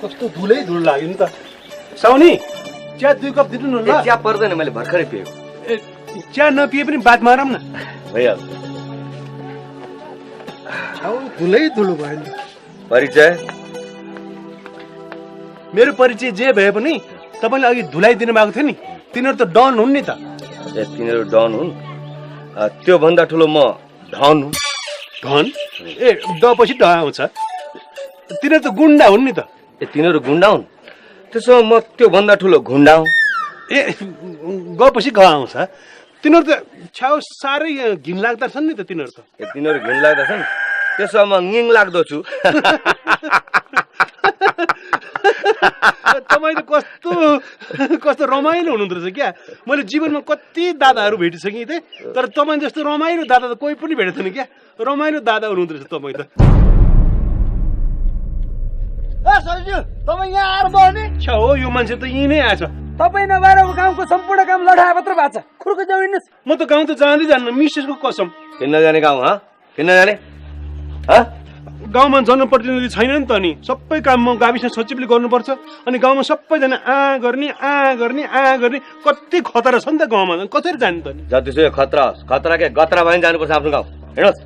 कस्तो धुलै धुल लाग्यो नि त। साउनी चिया 2 कप दिनु न ल। चिया पर्दैन, मैले भर्खरै पिएको। चिया नपिए पनि बात मारौँ न। भइहाल्छ। छाउ धुलै धुलो भयो नि। परिचय? मेरो परिचय जे भए पनि तपाईले अघि धुलाई दिनु भएको थियो नि, तिनीहरू त डन हुन् नि त। ए तिनीहरू डन हुन्? त्यो भन्दा ठुलो म धन हुँ। धन? ए ड पछि ड आउँछ। तिनीहरू त गुन्डा हुन् नि त। ए तिनीहरू गुन्डा हुन्? त्यसो म त्यो भन्दा ठुलो घुन्डा हुँ। ए ग पछि ग आउँछ। तिनीहरू त छ्याउ साह्रै घिन लाग्दा छन् नि त तिनीहरू त। ए तिनीहरू घिन लाग्दा छन्? त्यसो म ङिङ लाग्दो छु। तपाईँ त कस्तो रमाइलो हुनुहुँदो रहेछ क्या। मैले जीवनमा कति दादाहरू भेटिसकेँ थिएँ, तर तपाईँ जस्तो रमाइलो दादा त कोही पनि भेटेको थिएन क्या। रमाइलो दादा हुनुहुँदो रहेछ तपाईँ त। तपाईँ यहाँ आएर भयो नि? छ्या हो, यो मान्छे त यहीँ नै आएछ। तपाईँ नभएर गाउँको सम्पूर्ण काम लडाए मात्र भएको छ। खुर्को जाउनुहोस्। म त गाउँ त जाँदै जान्न, मिसेसको कसम। किन जाने गाउँ? किन जाने? गाउँमा जनप्रतिनिधि छैन नि त, नि सबै काम म गाविस सचिवले गर्नुपर्छ। अनि गाउँमा सबैजना गर्ने कति खतरा छ नि त गाउँमा। कसरी जाने त? जतिसुकै खतरा के गतरा भयो नि जानुपर्छ आफ्नो गाउँ। हेर्नुहोस्,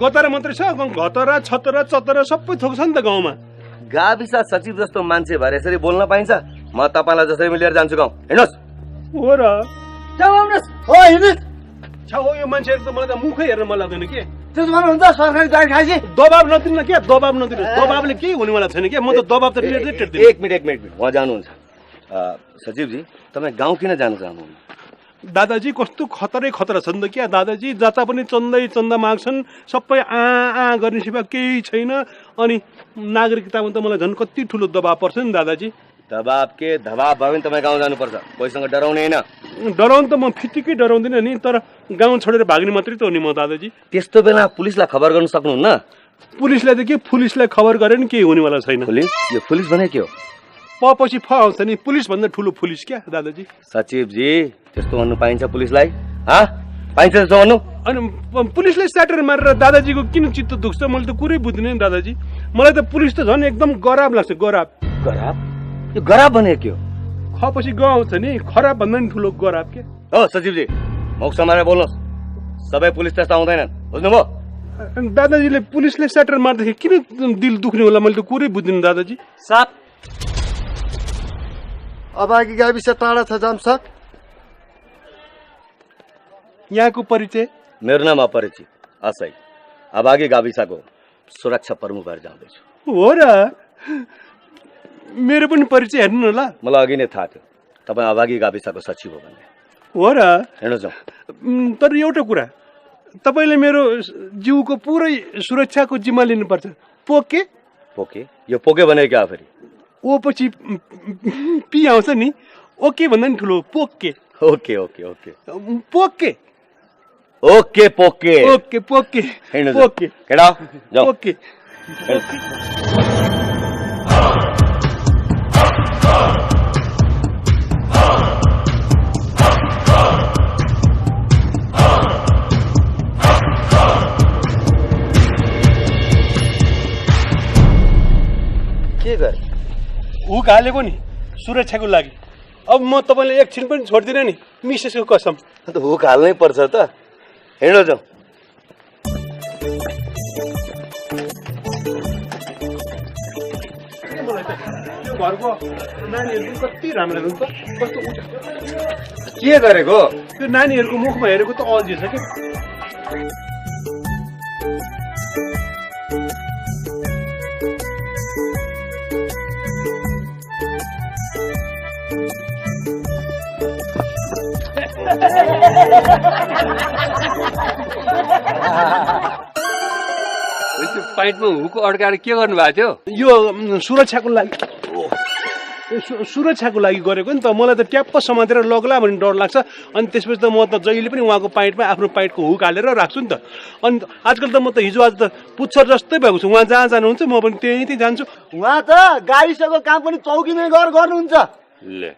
गतरा मात्रै छ, घतरा छतरा चतरा सबै थोक छ नि त गाउँमा। गाविस सचिव जस्तो मान्छे भएर यसरी बोल्न पाइन्छ? म तपाईँलाई जसरी लिएर जान्छु गाउँ। हेर्नुहोस्। हो र? हो यो मान्छेहरू त मलाई त मुखै हेर्न मन लाग्दैन के। त्यसो भन्नुहुन्छ सरकारी गाडी खाइसी? दबाब नदिनु क्या, दबाब नदिनु। दबाबले केही हुनेवाला छैन क्या। म त दबाब त रिलेटेड दिन्छु। एक मिनट उहाँ जानुहुन्छ। सचिवजी, तपाईँ गाउँ किन जानु चाहनुहुन्छ? दादाजी कस्तो खतरा छ नि त क्या। दादाजी जता पनि चन्दा माग्छन्, सबै गर्ने सिवा केही छैन। अनि नागरिकतामा त मलाई झन् कति ठुलो दबाब पर्छ नि दादाजी। दबाब के दबाब भयो भने तपाईँ गाउँ जानुपर्छ। कोहीसँग डराउने होइन। डराउनु त म फिटिकै डराउँदिनँ नि, तर गाउँ छोडेर भाग्ने मात्रै त हो नि म दादाजी। त्यस्तो बेला पुलिसलाई खबर गर्न सक्नुहुन्न? पुलिसलाई त के, पुलिसलाई खबर गरे नि केही हुनेवाला छैन। पुलिस? यो पुलिस भने के हो? पछि फ आउँछ नि, पुलिस भन्दा ठुलो पुलिस क्या दादाजी। सचिवजी, त्यस्तो भन्नु पाइन्छ पुलिसलाई? पाइन्छ त्यस्तो भन्नु? अनि पुलिसले स्याटर मारेर दादाजीको किन चित्त दुख्छ? मैले त कुरै बुझ्दिनँ नि दादाजी। मलाई त पुलिस त झन् एकदम गराब लाग्छ। गराब? यो गराब भने के हो? पछि ग आउँछ नि, खराब भन्दा नि ठुलो गराब के। हो सचिवजी, मौक समारेर बोल्नुहोस्। सबै पुलिस त्यस्तो आउँदैनन्, बुझ्नुभयो? दादाजीले पुलिसले स्याटर मार्दाखेरि किन दिल दुख्ने होला? मैले त कुरै बुझ्दिनँ दादाजी। सात अभागी गाविस टाढा छ जामसक। यहाँको परिचय? मेरो नाम अपरिचित असै, अभागी गाविसको सुरक्षा प्रमुख भएर जाँदैछु। हो र? मेरो पनि परिचय हेर्नु न ल। मलाई अघि नै थाहा थियो तपाईँ अभागी गाविसको सचिव हो भन्ने। हो र? हेर्नुहोस्, तर एउटा कुरा, तपाईँले मेरो जिउको पुरै सुरक्षाको जिम्मा लिनुपर्छ। पोके? यो पोके भने क्या फेरि? ओ पछि पी आउँछ नि, ओके भन्दा नि ठुलो पोके। ओके केडा जाऊ। ओके के गरे? हुक हालेको नि सुरक्षाको लागि। अब म तपाईँलाई एकछिन पनि छोड्दिनँ नि, मिसेसको कसम। त हुक हाल्नै पर्छ त। हिँड्नु जाउँ। घरको नानीहरू कति राम्रो हुन्छ। कस्तो के गरेको? त्यो नानीहरूको मुखमा हेरेको त अल्झिएछ कि। पाइन्टमा हुक अड्काएर के गर्नु भएको थियो? यो सुरक्षाको लागि गरेको नि त। मलाई त ट्याप्प समातेर लग्ला भन्ने डर लाग्छ। अनि त्यसपछि त म त जहिले पनि उहाँको पाइन्टमा आफ्नो पाइन्टको हुक हालेर राख्छु नि त। अनि आजकल त म त हिजो आज त पुच्छर जस्तै भएको छु। उहाँ जहाँ जानुहुन्छ म पनि त्यहीँ जान्छु। उहाँ त गाविसको काम पनि चौकीमै गर्नुहुन्छ। ले,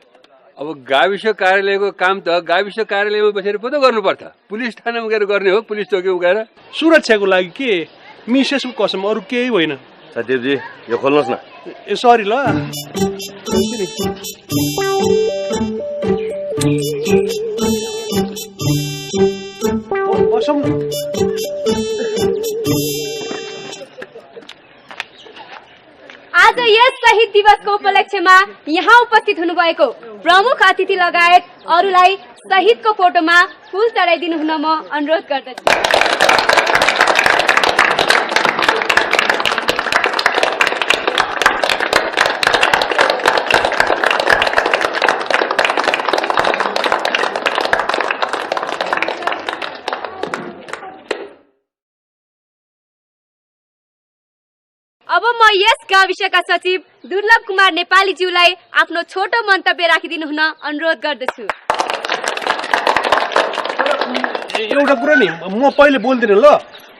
अब गाविस कार्यालयको काम त गाविस कार्यालयमा बसेर पो त गर्नुपर्छ। पुलिस थानामा गएर गर्ने हो, पुलिस चौकीमा गएर। सुरक्षाको लागि के, मिसेसको कसम, अरू केही होइन। सचिवजी, यो खोल्नुहोस् न। ए सरी ल बसौँ आज यस शहीद दिवसको उपलक्ष्यमा यहाँ उपस्थित हुनुभएको प्रमुख अतिथि लगायत अरूलाई शहीदको फोटोमा फूल चढाइदिनु हुन म अनुरोध गर्दछु। अब म यस गाविसका सचिव दुर्लभ कुमार नेपालीज्यूलाई आफ्नो छोटो मन्तव्य राखिदिनु हुन अनुरोध गर्दछु। एउटा कुरा नि म पहिले बोल्दिनँ ल।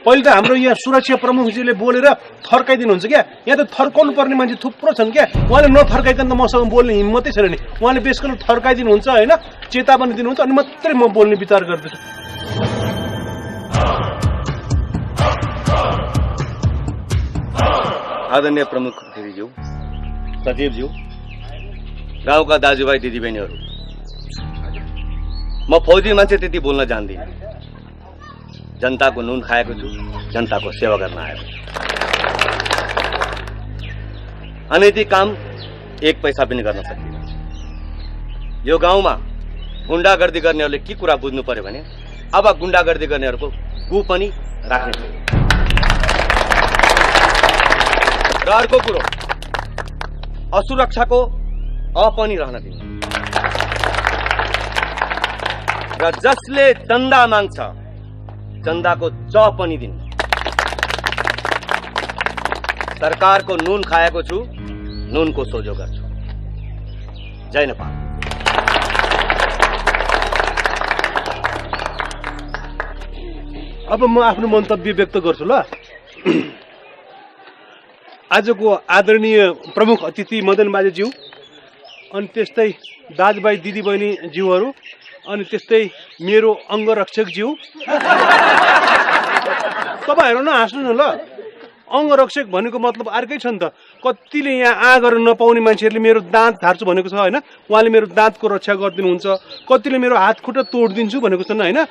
पहिले त हाम्रो यहाँ सुरक्षा प्रमुखजीले बोलेर थर्काइदिनुहुन्छ क्या। यहाँ त थर्काउनु पर्ने मान्छे थुप्रो छन् क्या। उहाँले नथर्काइकन त मसँग बोल्ने हिम्मतै छैन नि। उहाँले बेसकन थर्काइदिनुहुन्छ होइन, चेतावनी दिनुहुन्छ अनि मात्रै म बोल्ने विचार गर्दछु। आदरणीय प्रमुख दिदीज्यू, सचिवज्यू, गाउँका दाजुभाइ दिदीबहिनीहरू, म फौजी मान्छे त्यति बोल्न जान्दिनँ। जनताको नुन खाएको छु, जनताको सेवा गर्न आएको छु। अनैतिक काम एक पैसा पनि गर्न सक्दिनँ। यो गाउँमा गुण्डागर्दी गर्नेहरूले के कुरा बुझ्नु पर्यो भने अब गुण्डागर्दी गर्नेहरूको गु पनि राख्ने छैन। र अर्को कुरो, असुरक्षाको अ पनि रहन दिनु। र जसले चन्दा माग्छ चन्दाको च पनि दिनु। सरकारको नुन खाएको छु, नुनको सोझो गर्छु। जय नेपाल। अब म आफ्नो मन्तव्य व्यक्त गर्छु ल। आजको आदरणीय प्रमुख अतिथि मदन बाजेज्यू, अनि त्यस्तै दाजुभाइ दिदीबहिनी ज्यूहरू, अनि त्यस्तै मेरो अङ्गरक्षकज्यू, तपाईँहरू नहाँस्नु न ल। अङ्गरक्षक भनेको मतलब अर्कै छ नि त। कतिले यहाँ गर्न नपाउने मान्छेहरूले मेरो दाँत झार्छु भनेको छ होइन, उहाँले मेरो दाँतको रक्षा गरिदिनुहुन्छ। कतिले मेरो हात खुट्टा तोडिदिन्छु भनेको छन् होइन,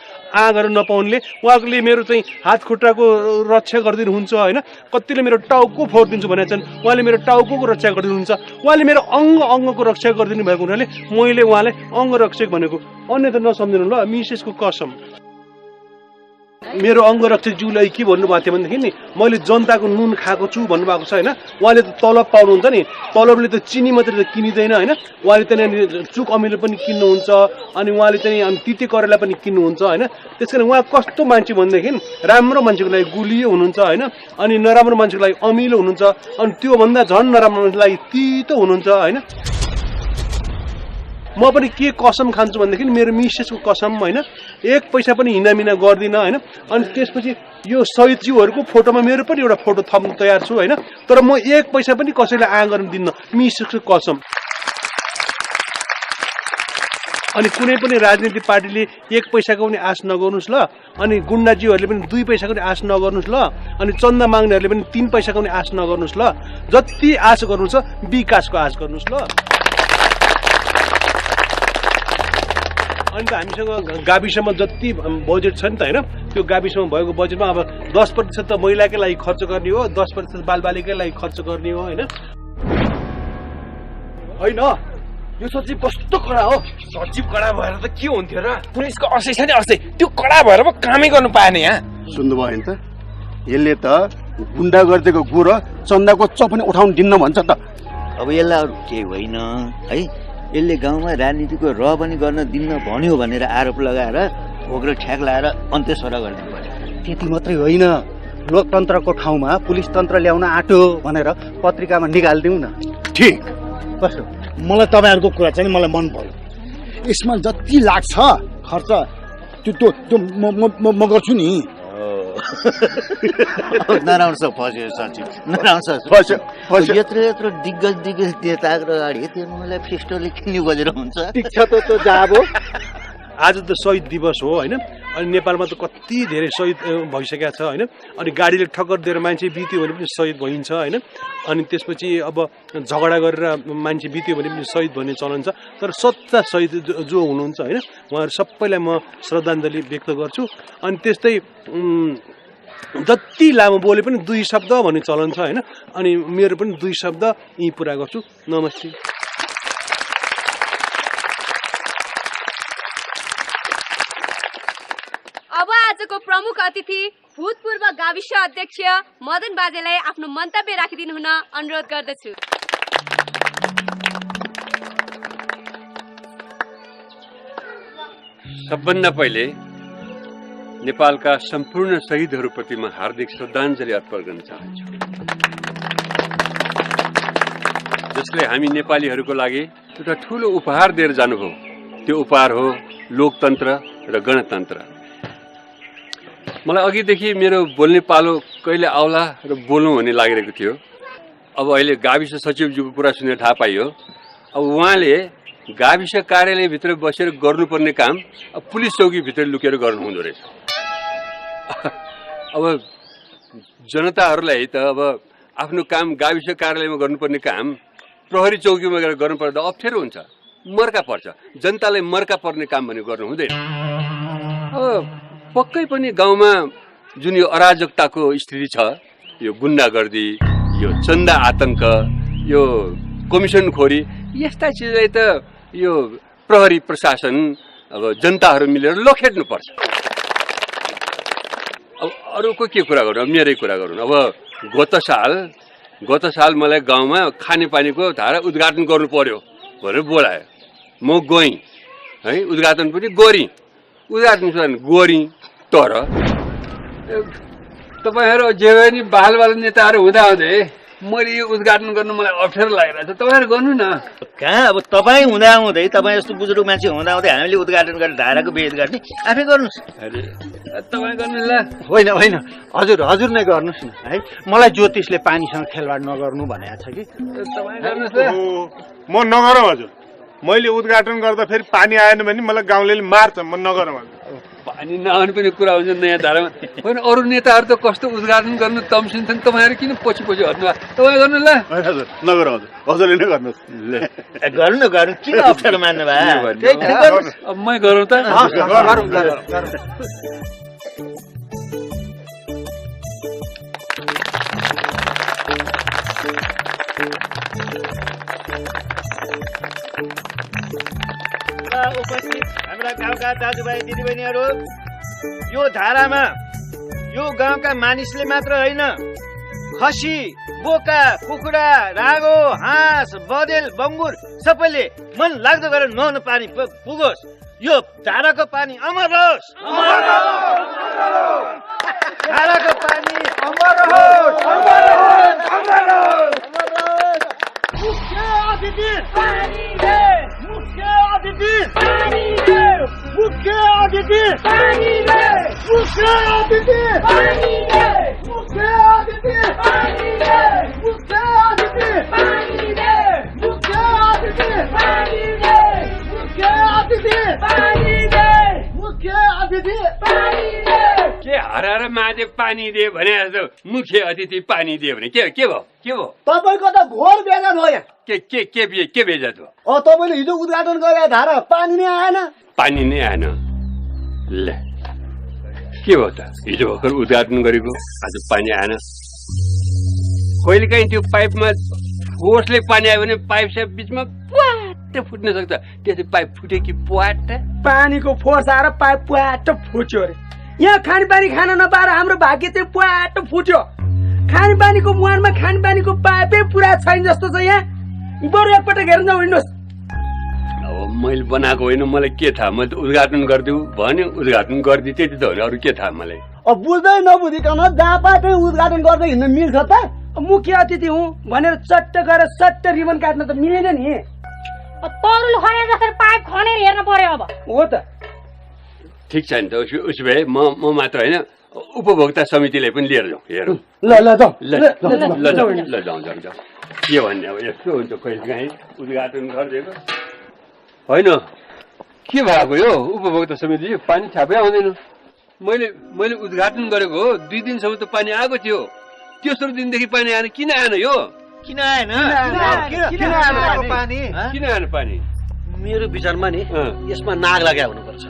गर्न नपाउनेले उहाँले मेरो चाहिँ हात खुट्टाको रक्षा गरिदिनुहुन्छ होइन। कतिले मेरो टाउको फोडिदिन्छु भनेको छन्, उहाँले मेरो टाउकोको रक्षा गरिदिनुहुन्छ। उहाँले मेरो अङ्गको रक्षा गरिदिनु भएको हुनाले मैले उहाँलाई अङ्गरक्षक भनेको। अन्यथा नसम्झिनु ल, मिसेसको कसम। मेरो अङ्गरक्षकज्यूलाई के भन्नुभएको थियो भनेदेखि नि, मैले जनताको नुन खाएको छु भन्नुभएको छ होइन। उहाँले त तलब पाउनुहुन्छ नि, तलबले त चिनी मात्रै त किनिँदैन होइन। उहाँले त्यहाँनिर चुक अमिलो पनि किन्नुहुन्छ, अनि उहाँले चाहिँ तिते करेला पनि किन्नुहुन्छ होइन। त्यस कारण उहाँ कस्तो मान्छे भनेदेखि राम्रो मान्छेको लागि गुलियो हुनुहुन्छ होइन, अनि नराम्रो मान्छेको लागि अमिलो हुनुहुन्छ, अनि त्योभन्दा झन् नराम्रो मान्छेको लागि तितो हुनुहुन्छ होइन। म पनि के कसम खान्छु भनेदेखि मेरो मिसेसको कसम होइन, एक पैसा पनि हिनामिना गर्दिनँ होइन। अनि त्यसपछि यो शहीदज्यूहरूको फोटोमा मेरो पनि एउटा फोटो थप्नु तयार छु होइन, तर म एक पैसा पनि कसैलाई गर्न दिन्न, मिसेसको कसम। अनि कुनै पनि राजनीतिक पार्टीले एक पैसाको पनि आश नगर्नुहोस् ल, अनि गुण्डाज्यूहरूले पनि 2 पैसाको पनि आश नगर्नुहोस् ल, अनि चन्दा माग्नेहरूले पनि 3 पैसाको पनि आश नगर्नुहोस् ल। जति आश गर्नु छ विकासको आश गर्नुहोस् ल। अनि त हामीसँग गाविसमा जति बजेट छ नि त होइन, त्यो गाविसमा भएको बजेटमा अब 10% त महिलाकै लागि खर्च गर्ने हो, 10% बालबालिकै लागि खर्च गर्ने हो होइन। होइन यो सचिव कस्तो कडा हो। सचिव कडा भएर त के हुन्थ्यो र? पुलिसको असै छ नि असै, त्यो कडा भएर पो कामै गर्नु पाएन यहाँ। सुन्नुभयो नि त, यसले त गुण्डा गरिदिएको गु र चन्दाको च पनि उठाउनु दिन्न भन्छ त। अब यसलाई अरू केही होइन है, यसले गाउँमा राजनीतिको र पनि गर्न दिन्न भन्यो भनेर आरोप लगाएर भोग र ठ्याक लगाएर अन्त्येश्वरा गरिदिनु पर्यो। त्यति मात्रै होइन, लोकतन्त्रको ठाउँमा पुलिस तन्त्र ल्याउन आँट्यो भनेर पत्रिकामा निकालिदिउँ न। ठिक। कस्तो मलाई तपाईँहरूको कुरा चाहिँ मलाई मन पर्यो। यसमा जति लाग्छ खर्च त्यो म गर्छु नि। नराउँछ फस्यो सचिव, नराउँछ फस्यो। यत्रो दिग्गज नेताको अगाडि त्यो मलाई फिस्टोले किन्नु बजेर हुन्छ। ठिक छ त जाबो। आज त शहीद दिवस हो होइन, अनि नेपालमा त कति धेरै शहीद भइसकेको छ होइन। अनि गाडीले ठक्कर दिएर मान्छे बित्यो भने पनि शहीद भइन्छ होइन। अनि त्यसपछि अब झगडा गरेर मान्छे बित्यो भने पनि शहीद भन्ने चलन छ। तर सच्चा शहीद जो हुनुहुन्छ होइन उहाँहरू सबैलाई म श्रद्धाञ्जली व्यक्त गर्छु। अनि त्यस्तै जति लामो बोले पनि 2 शब्द भन्ने चलन छ होइन। अनि मेरो पनि 2 शब्द यहीँ पुरा गर्छु। नमस्ते। अब आजको प्रमुख अतिथि भूतपूर्व गाविस अध्यक्ष मदन बाजेलाई आफ्नो मन्तव्य राखिदिनु हुन अनुरोध गर्दछु। सबभन्दा पहिले नेपालका सम्पूर्ण शहीदहरूप्रति म हार्दिक श्रद्धाञ्जली अर्पण गर्न चाहन्छु, जसले हामी नेपालीहरूको लागि एउटा ठूलो उपहार दिएर जानुभयो। त्यो उपहार हो लोकतन्त्र र गणतन्त्र। मलाई अघिदेखि मेरो बोल्ने पालो कहिले आउला र बोलौँ भन्ने लागिरहेको थियो। अब अहिले गाविस सचिवज्यूको कुरा सुनेर थाहा पाइयो, अब उहाँले गाविस कार्यालयभित्र बसेर गर्नुपर्ने काम अब पुलिस चौकीभित्र लुकेर गर्नु हुँदो रहेछ। अब जनताहरूलाई त अब आफ्नो काम गाविस कार्यालयमा गर्नुपर्ने काम प्रहरी चौकीमा गएर गर्नुपर्दा अप्ठ्यारो हुन्छ, मर्का पर्छ। जनतालाई मर्का पर्ने काम भने गर्नु हुँदैन। पक्कै पनि गाउँमा जुन यो अराजकताको स्थिति छ, यो गुन्डागर्दी, यो चन्दा आतंक, यो कमिसनखोरी, यस्ता चिजलाई त यो प्रहरी प्रशासन अब जनताहरू मिलेर लखेट्नुपर्छ। अब अरूको के कुरा गरौँ, अब मेरै कुरा गरौँ। अब गत साल मलाई गाउँमा खानेपानीको धारा उद्घाटन गर्नु पर्यो भनेर बोलायो। म गएँ है, उद्घाटन पनि गरेँ, उद्घाटन गरेँ। तर तपाईँहरू जे भए नि बाल नेताहरू हुँदाहुँदै मैले यो उद्घाटन गर्नु मलाई अप्ठ्यारो लागिरहेछ। तपाईँहरू गर्नु न। कहाँ अब तपाईँ हुँदाहुँदै, तपाईँ जस्तो बुजुर्ग मान्छे हुँदाहुँदै हामीले उद्घाटन गरेर धाराको भेद गर्ने आफै गर्नुहोस्। अरे तपाईँ गर्नु ल। होइन होइन, हजुर नै गर्नुहोस् न है। मलाई ज्योतिषले पानीसँग खेलवाड नगर्नु भनेको छ कि। तपाईँ गर्नुहोस् ल। म नगरौँ हजुर। मैले उद्घाटन गर्दा फेरि पानी आएन भने मलाई गाउँले मार्छ। म नगरौँ हजुर। पानी नआउने पनि कुरा हुन्छ नयाँ धारामा। होइन अरू नेताहरू त कस्तो उद्घाटन गर्नु तम्सिन्छन्, तपाईँहरू किन पछि पछि हट्नु? तपाईँ गर्नु ल। हजुर नगरौँ हजुर, हजुरले नै गर्नुहोस्। गर्नु किन अप्ठ्यारो मान्नु भयो? अब मै गरौँ त। उपस्थित हाम्रा गाउँका दाजुभाइ दिदीबहिनीहरू, यो धारामा यो गाउँका मानिसले मात्र होइन, खसी, बोका, कुखुरा, रागो, हाँस, बदेल, बङ्गुर सबैले मन लाग्दो गरेर नुहाउन पानी पुगोस्। यो धाराको पानी अमर होस्। धाराको पानी अमर होस्। मुख्य अतिथि पानी दे, मुख्य अतिथि पानी दे, मुख्य अतिथि पानी दे, मुख्य अतिथि पानी दे, मुख्य अतिथि पानी दे, मुख्य अतिथि पानी दे, मुख्य अतिथि पानी दे, मुख्य अतिथि पानी दे, मुख्य अतिथि पानी दे। के हराएर माझे पानी दे भने जस्तो मुख्य अतिथि पानी दे भने के भयो? तपाईँको त घोर बेजात हो यहाँ। के बेजात हो? तपाईँले हिजो उद्घाटन गरे धारा पानी नै आएन। पानी नै आएन। ल के भयो त? हिजो भर्खर उद्घाटन गरेको, आज पानी आएन। कहिलेकाहीँ त्यो पाइपमा फोर्सले पानी आयो भने पाइप साइप बिचमा पुवाट फुट्न सक्छ। त्यसै पाइप फुट्यो कि पुवाट? पानीको फोर्स आएर पाइप पुवाट फुट्यो अरे। यहाँ खानेपानी खान नपाएर हाम्रो भाग्य चाहिँ पुवाट फुट्यो। खानेपानीको मुहानमा खानेपानीको पाइपै पुरा छैन जस्तो छ यहाँ। बरु एकपल्ट हेर्न जाउँ, हिँड्नुहोस्। अब मैले बनाएको होइन, मलाई के थाहा? मैले त उद्घाटन गरिदिउँ भने उद्घाटन गरिदिएँ, त्यति त हो नि। अरू के थाहा मलाई? बुझ्दै नबुझिकन जहाँ पाए उद्घाटन गर्दै हिँड्न मिल्छ त? मुख्य अतिथि हुँ भनेर चट्ट गएर सट्ट रिबन काट्न त मिलेन नि। तरुल खने जसरी पाइप खनेर हेर्न पर्यो अब। हो त। ठिक छ नि त। उसो भए म मात्र होइन, उपभोक्ता समितिलाई पनि लिएर जाउँ, हेरौँ। ल जाउँ। जाउँ। के भन्ने अब यस्तो हुन्छ कहिलेकाहीँ उद्घाटन गरिदिएको होइन। के भएको यो उपभोक्ता समिति? पानी छापै आउँदैन। मैले उद्घाटन गरेको हो 2 दिनसम्म त पानी आएको थियो तेस्रो दिनदेखि पानी आएन किन आएन यो किन आएन किन आएन पानी मेरो विचारमा नि यसमा नाग लाग्या हुनुपर्छ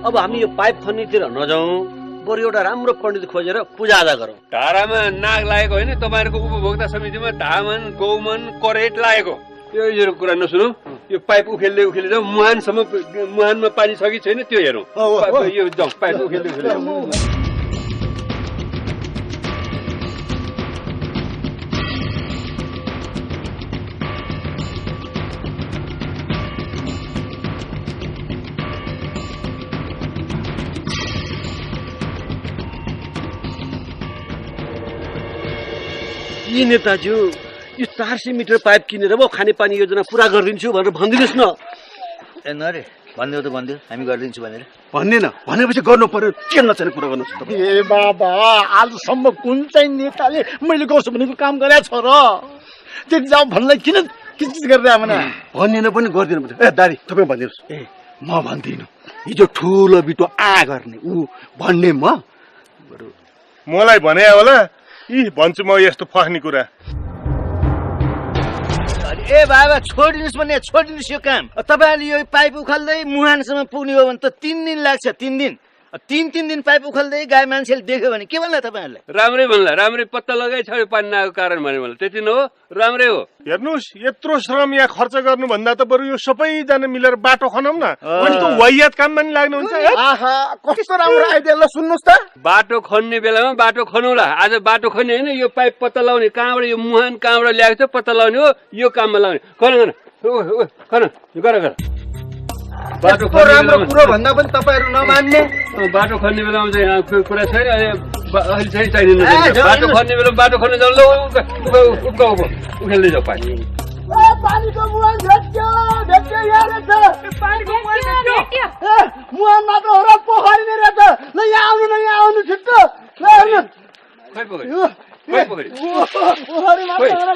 अब हामी यो पाइप खन्नेतिर नजाउँ बरु एउटा राम्रो पण्डित खोजेर पूजाआजा गरौँ धारामा नाग लागेको होइन तपाईँहरूको उपभोक्ता समितिमा धामन गौमन करेट लागेको यो कुरा नसुनौ यो पाइप उखेल्दै जाउँ मुहानमा पानी छ कि छैन त्यो हेरौँ यो जाउँ पाइप उखेल्दै जाउँ यी नेताज्यू यो 400 मिटर पाइप किनेर म खानेपानी योजना पुरा गरिदिन्छु भनेर भनिदिनुहोस् न ए नरे भनिदेऊ त भनिदेऊ हामी गरिदिन्छु भनेर भन्दैन भनेपछि गर्नु पर्यो के नचाहिने कुरा गर्नुहोस् त ए बाबा आजसम्म कुन चाहिँ नेताले मैले गर्छु भनेको काम गरेको छ र त्यति जाऊ भन्नलाई किन किचित गरेर आएन भनिएन पनि गरिदिनु पर्छ ए दारी तपाईँ भनिदिनुहोस् ए म भन्दिनँ हिजो ठुलो बिटो गर्ने ऊ भन्ने मलाई भने होला भन्छु म यस्तो फस्ने कुरा ए बाबा छोडिदिनुहोस् भने छोडिदिनुहोस् यो काम तपाईँहरूले यो पाइप उखाल्दै मुहानसम्म पुग्ने हो भने त 3 दिन लाग्छ 3 दिन 3 दिन पाइप उखाल्दै गाई मान्छेले देख्यो भने के भन्ला तपाईँहरूलाई राम्रै भन्ला राम्रै पत्ता लगाइ छ पानी नआएको कारण भने मलाई त्यति न हो राम्रै हो हेर्नुहोस् यत्रो श्रम यहाँ खर्च गर्नुभन्दा त बरु यो सबैजना मिलेर बाटो खनौँ न अनि त वाहियात काममा नि लाग्नुहुन्छ आहा कस्तो राम्रो आइडिया ल सुन्नुहोस् त बाटो खन्ने बेलामा बाटो खनौला आज बाटो खन्ने होइन यो पाइप पत्ता लगाउने कहाँबाट यो मुहान कहाँबाट ल्याएको छ पत्ता लगाउने हो यो काममा लगाउने खन गर बाटो राम्रो कुरो भन्दा पनि तपाईँहरू नमान्ने बाटो खन्ने बेलामा चाहिँ यहाँ कुरा छैन अहिले चाहिँ चाहिँदैन बाटो खन्ने बेलामा बाटो खन्ने जाउँ ल उखेल्दै जाऊ पानी पानीको मुहान भेट्यो मुहान मात्र हो र पोखरी नै रहेछ ल यहाँ आउनु छिट्टो ल हेर्नु खै पोखरी पोखरी मात्र हो र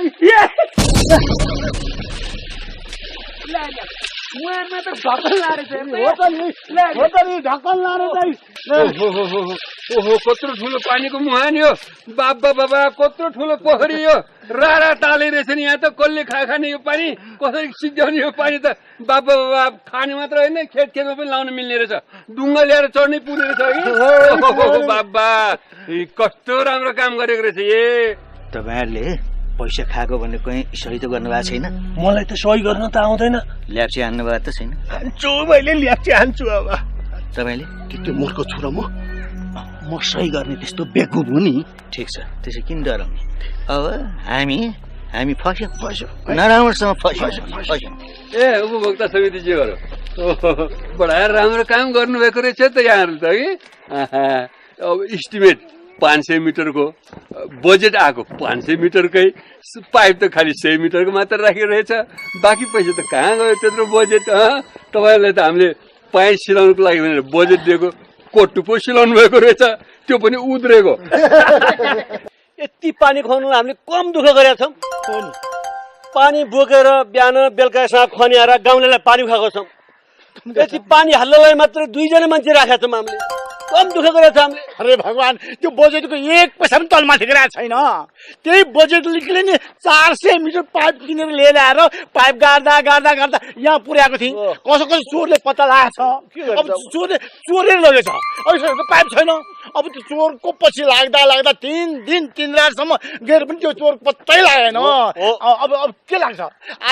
मुहानमा त ढक्कन लाएर ओहो कत्रो ठुलो पानीको मुहान यो बाबा कत्रो ठुलो पोखरी यो रारा ताले रहेछ नि यहाँ त कसले खाने यो पानी कसरी सिद्ध्याउने यो पानी त बाबा खाने मात्र होइन खेतमा पनि लाउन मिल्ने रहेछ डुङ्गा ल्याएर चढ्नै पुग्ने रहेछ कि बाबा कस्तो राम्रो काम गरेको रहेछ तपाईँहरूले पैसा खाएको भन्ने कहीँ सही त गर्नुभएको छैन मलाई त सही गर्न त आउँदैन ल्याप्चे हान्नु भएको त छैन हान्छु मैले ल्याप्चे हान्छु अब तपाईँले त्यो मूर्ख छु र म सही गर्ने त्यस्तो बेकुब हो नि ठिक छ त्यसै किन डराउने अब हामी फस्यो नराम्रोसँग फस्यो ए उपभोक्ता समितिज्यूहरू बडा राम्रो काम गर्नुभएको रहेछ त यहाँहरू त कि अब इस्टिमेट 500 मिटरको बजेट आएको 500 मिटरकै पाइप त खालि 100 मिटरको मात्र राखेको रहेछ बाँकी पैसा त कहाँ गयो त्यत्रो बजेट तपाईँहरूलाई त हामीले पाइप सिलाउनुको लागि भनेर बजेट दिएको कोट्टु पो सिलाउनु भएको रहेछ त्यो पनि उद्रेको यति पानी खुवाउनु हामीले कम दुःख गरेका छौँ पानी बोकेर बिहान बेलुकासँग खन्याएर गाउँलेलाई पानी खुवाएको छौँ यति पानी हाल्नलाई मात्र 2 जना मान्छे राखेका छौँ हामीले कम दुःख गरेका छौँ हामीले अरे भगवान त्यो बजेटको 1 पैसा पनि तलमाथि गएको छैन त्यही बजेटले नि 400 मिटर पाइप किनेर लिएर आएर पाइप गाड्दा यहाँ पुर्याएको थिएँ कसो चोरले पत्ता लगाएको छ अब चोरले लगेछ अब पाइप छैन अब त्यो चोरको पछि लाग्दा 3 दिन 3 रातसम्म गएर पनि त्यो चोर पत्तै लागेन अब के लाग्छ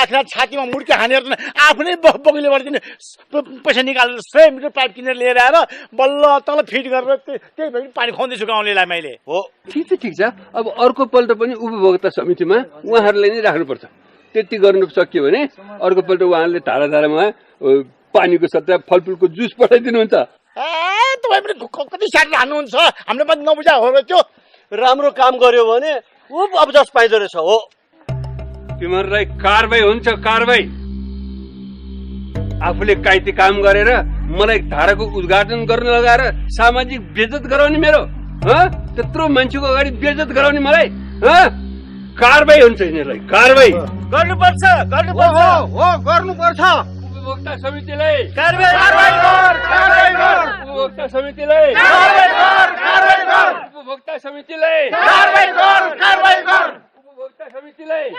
आखिर छातीमा मुर्के हानेर आफ्नै बगैले गरिदिने पैसा निकालेर 100 मिटर पाइप किनेर लिएर आएर बल्ल तल फिट गरेर त्यही भएर पानी खुवाउँदैछु गाउँलेलाई मैले हो ठिक छ अब अर्को पल्ट पनि उपभोक्ता समितिमा उहाँहरूले नै राख्नुपर्छ त्यति गर्नु सकियो भने अर्को पल्ट उहाँहरूले धारामा पानीको सट्टा फलफुलको जुस पठाइदिनुहुन्छ तपाईँ पनि कति साह्रो हान्नुहुन्छ हामीले पनि नबुझा हो र त्यो राम्रो काम गर्यो भने अब जस पाइँदो रहेछ हो तिमीहरूलाई कारबाही हुन्छ कारबाही आफूले काइती काम गरेर मलाई धाराको उद्घाटन गर्न लगाएर सामाजिक बेइज्जत गराउने मेरो त्यत्रो मान्छेको अगाडि बेइज्जत गराउने मलाई कारबाही हुन्छ यिनीहरूलाई कारबाही गर्नुपर्छ उपभोक्ता समितिलाई कारबाही गर उपभोक्ता समितिलाई उपभोक्ता समितिलाई उपभोक्ता समितिलाई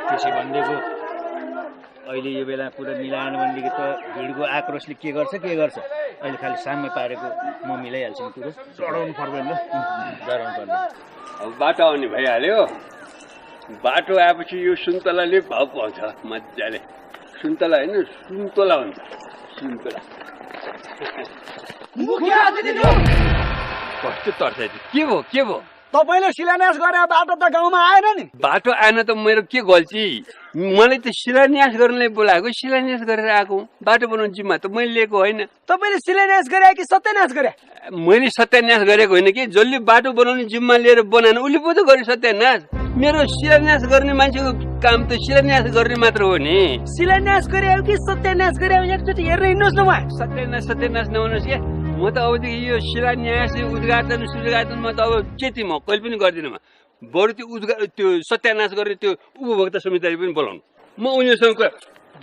त्यसै भनिदिएको अहिले यो बेला पुरा मिलाएन भनेदेखि त भिडको आक्रोशले के गर्छ अहिले खालि साम्य पारेको म मिलाइहाल्छु नि कुरो चढाउनु पर्दैन डराउनु पर्दैन अब बाटो आउने भइहाल्यो बाटो आएपछि यो सुन्तलाले भाउ पाउँछ मजाले सुन्तला होइन सुन्तला हुन्छ सुन्तला कस्तो तर्छ के भयो तपाईँले शिलान्यास गरे बाटो त गाउँमा आएन नि बाटो आएन त मेरो के गल्ती मलाई त शिलान्यास गर्नलाई बोलाएको शिलान्यास गरेर आएको बाटो बनाउने जिम्मा त मैले लिएको होइन तपाईँले शिलान्यास गरे कि सत्यानाश गरे मैले सत्यानाश गरेको होइन कि जसले बाटो बनाउने जिम्मा लिएर बनाएन उसले पो त गर्यो सत्यानाश मेरो शिलान्यास गर्ने मान्छेको काम त शिलान्यास गर्ने मात्र हो नि शिलान्यास गरे कि सत्यानाश गरे एकचोटि हेरेर हिँड्नुहोस् न उहाँ सत्यानाश नहुनुहोस् क्या म त अबदेखि यो शिलान्यास उद्घाटनमा त अब त्यति म कहिले पनि गर्दिनँ बरु त्यो सत्यानाश गर्ने त्यो उपभोक्ता समितिलाई पनि बोलाउनु म उनीहरूसँग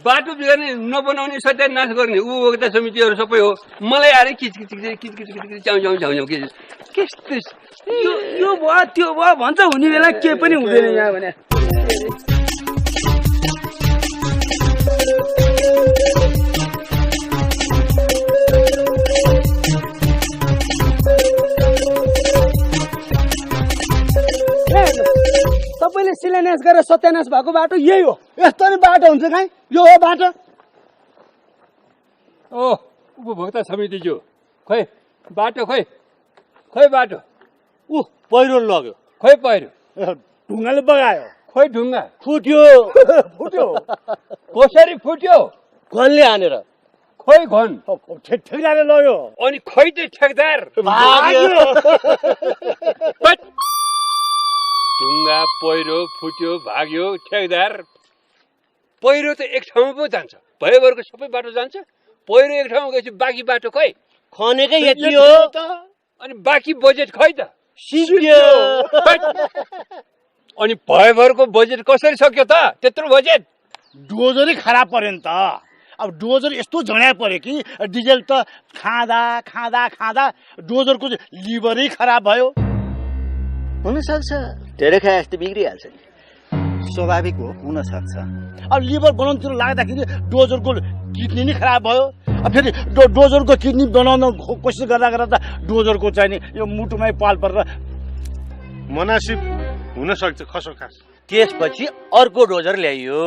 बाटो बिगार्ने नबनाउने सत्यानाश गर्ने उपभोक्ता समितिहरू सबै हो मलाई आएर किचकिच चाउ के यो भयो त्यो भयो भन्छ हुने बेला के पनि हुँदैन यहाँ भने तपाईँले शिलान्यास गरेर सत्यानाश भएको बाटो यही हो यस्तो नि बाटो हुन्छ कहीँ यो हो बाटो ओ उपभोक्ता समितिज्यू खोइ बाटो खोइ बाटो ऊ पहिरो लग्यो खोइ पहिरो ढुङ्गाले बगायो खोइ ढुङ्गा फुट्यो कसरी फुट्यो घनले हानेर खोइ घन ठेकदारले लग्यो अनि खोइ त्यो ठेकदार ढुङ्गा पहिरो फुट्यो भाग्यो ठेकदार पहिरो त एक ठाउँमा पो जान्छ भयोभरको सबै बाटो जान्छ पहिरो एक ठाउँमा गएपछि बाँकी बाटो खै खनेकै यति हो अनि बाँकी बजेट खै त सिक्यो अनि भयोभरको बजेट कसरी सक्यो त त्यत्रो बजेट डोजरै खराब पर्यो नि त अब डोजर यस्तो झड्या पर्यो कि डिजेल त खाँदा डोजरको लिभरै खराब भयो हुनसक्छ धेरै खाए जस्तो बिग्रिहाल्छ नि स्वाभाविक हो हुनसक्छ अब लिभर बनाउनुतिर लाग्दाखेरि डोजरको किडनी नै खराब भयो अब फेरि डोजरको किडनी बनाउन कोसिस गर्दा त डोजरको चाहिँ नि यो मुटुमै पाल परेर मुनासिब हुनसक्छ खसोखास त्यसपछि अर्को डोजर ल्याइयो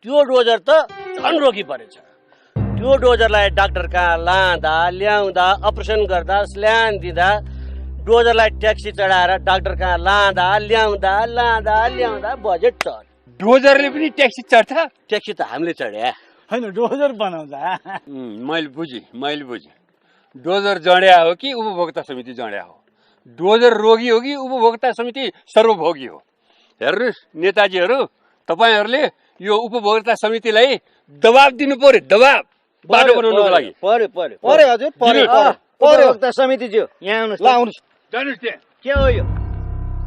त्यो डोजर त झन् रोगी परेछ त्यो डोजरलाई डाक्टर कहाँ लाँदा ल्याउँदा अपरेसन गर्दा स्ल्यान दिँदा डोजरलाई ट्याक्सी चढाएर डाक्टर कहाँ लाँदा ल्याउँदा बजेट चढ डोजरले पनि ट्याक्सी चढ्छ ट्याक्सी त हामीले चढ्या होइन डोजर बनाउँदा मैले बुझेँ डोजर जड्या हो कि उपभोक्ता समिति जड्या हो डोजर रोगी हो कि उपभोक्ता समिति सर्वभोगी हो हेर्नुहोस् नेताजीहरू तपाईँहरूले यो उपभोक्ता समितिलाई दबाब दिनु पर्यो दबाब बाटो बनाउनुको लागि पर्यो हजुर पर्यो उपभोक्ता समितिज्यू यहाँ आउनुहोस् जानुहोस् त्यहाँ के हो यो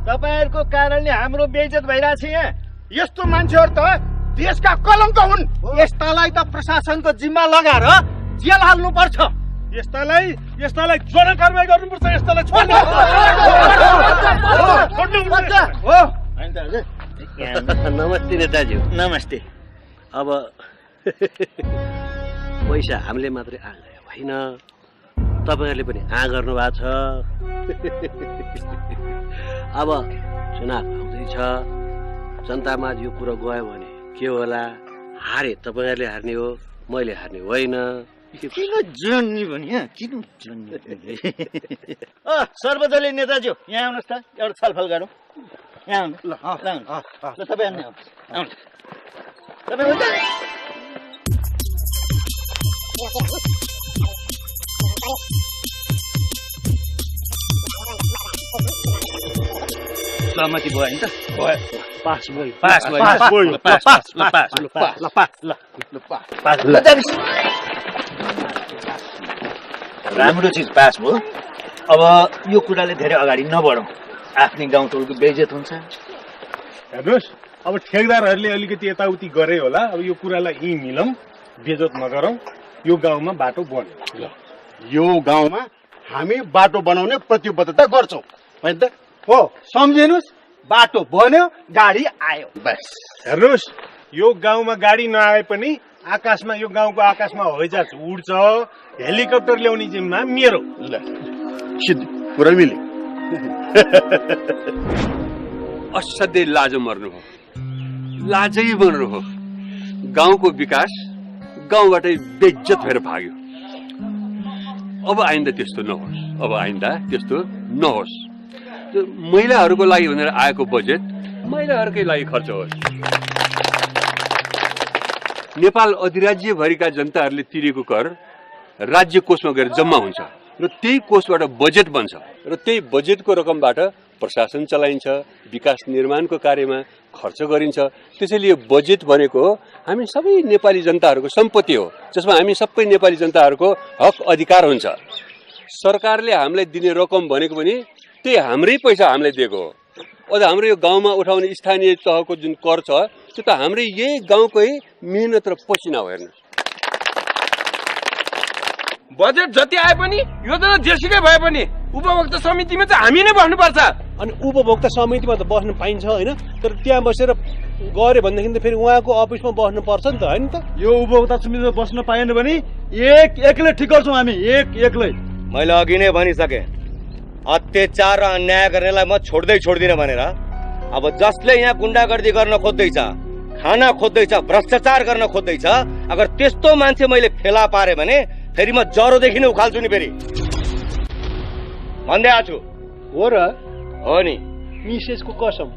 तपाईँहरूको कारणले हाम्रो बेइज्जत भइरहेछ यहाँ यस्तो मान्छेहरू त देशका कलङ्क हुन् यस्तालाई त प्रशासनको जिम्मा लगाएर जेल हाल्नु पर्छ यस्तालाई जन कारबाही गर्नुपर्छ यस्तालाई छोड्नु नमस्ते नेताजी नमस्ते अब पैसा हामीले मात्रै आ गयो होइन तपाईँहरूले पनि आ गर्नु भएको छ अब चुनाव आउँदैछ जनतामा यो कुरो गयो भने के होला हारे तपाईँहरूले हार्ने हो मैले हार्ने होइन किन जन्नी भने किन जन्नी सर्वदलीय नेताज्यू यहाँ आउनुहोस् त एउटा छलफल गरौँ यहाँ आउनु ल तपाईँ आउनुहोस् सहमति भयो नि त पास भयो राम्रो चिज पास भयो अब यो कुराले धेरै अगाडि नबढौँ, आफ्नै गाउँ टोलको बेइज्जत हुन्छ। हेर्नुहोस्, अब ठेकदारहरूले अलिकति यताउति गरे होला। अब यो कुरालाई यहीँ मिलौँ, बेइज्जत नगरौँ। यो गाउँमा बाटो बन्यो। यो गाउँमा हामी बाटो बनाउने प्रतिबद्धता गर्छौँ होइन त? हो, सम्झिनुहोस्, बाटो बन्यो, गाडी आयो, बस। हेर्नुहोस्, यो गाउँमा गाडी नआए पनि आकाशमा, यो गाउँको आकाशमा हवाईजहाज उड्छ। हेलिकप्टर ल्याउने जिम्मा मेरो। ल, सिद्धि कुरा मिल्यो। असाध्यै लाज मर्नु हो, लाजै मर्नु हो। गाउँको विकास गाउँबाटै बेइज्जत भएर भाग्यो। अब आइन्दा त्यस्तो नहोस्, अब आइन्दा त्यस्तो नहोस्। महिलाहरूको लागि भनेर आएको बजेट महिलाहरूकै लागि खर्च होस्। नेपाल अधिराज्यभरिका जनताहरूले तिरेको कर राज्य कोषमा गएर जम्मा हुन्छ र त्यही कोषबाट बजेट बन्छ र त्यही बजेटको रकमबाट प्रशासन चलाइन्छ, विकास निर्माणको कार्यमा खर्च गरिन्छ। त्यसैले यो बजेट भनेको हामी सबै नेपाली जनताहरूको सम्पत्ति हो, जसमा हामी सबै नेपाली जनताहरूको हक अधिकार हुन्छ। सरकारले हामीलाई दिने रकम भनेको पनि त्यही हाम्रै पैसा हामीलाई दिएको हो। अझ हाम्रो यो गाउँमा उठाउने स्थानीय तहको जुन कर छ, त्यो त हाम्रै यही गाउँकै मेहनत र पसिना हो। हेर्नुहोस्, बजेट जति आए पनि योजना जेसुकै भए पनि उपभोक्ता समितिमा चाहिँ हामी नै बस्नुपर्छ। अनि उपभोक्ता समितिमा त बस्न पाइन्छ होइन, तर त्यहाँ बसेर गऱ्यो भनेदेखि त फेरि उहाँको अफिसमा बस्नु पर्छ नि त, होइन त? यो उपभोक्ता समितिमा बस्न पाएन भने एक्लै ठिक गर्छौँ हामी, एक्लै। मैले अघि नै भनिसकेँ, अत्याचार र अन्याय गर्नेलाई म छोड्दिनँ भनेर। अब जसले यहाँ गुण्डागर्दी गर्न खोज्दैछ, खाना खोज्दैछ, भ्रष्टाचार गर्न खोज्दैछ, अगर त्यस्तो मान्छे मैले फेला पारेँ भने फेरि म जरोदेखि नै उखाल्छु नि। फेरि भन्दै आएको छु। हो र? हो नि, मिसेसको कसम।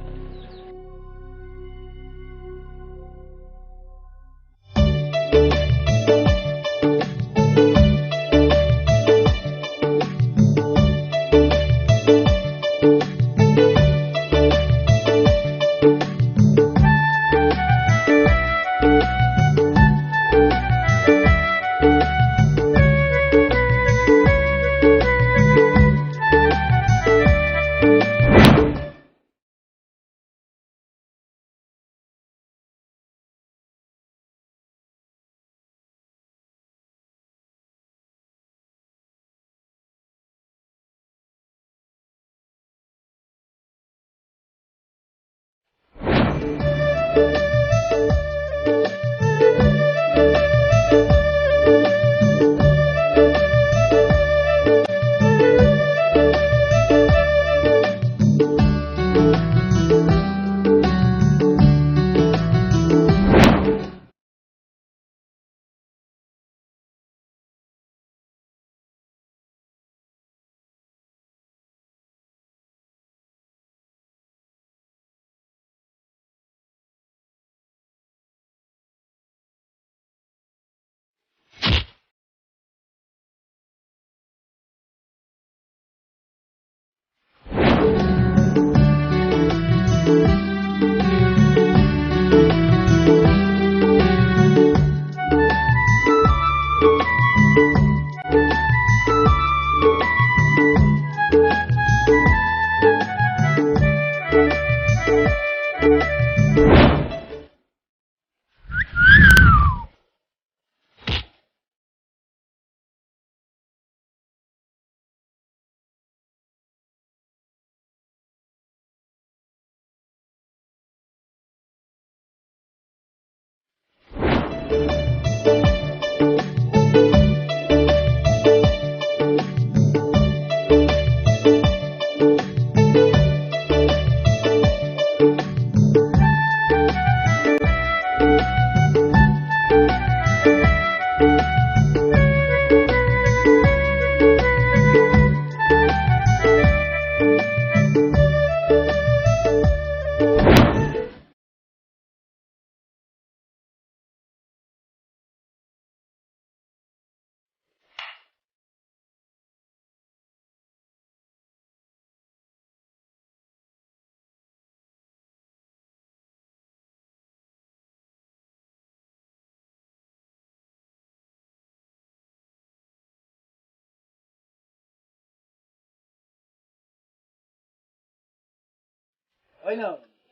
होइन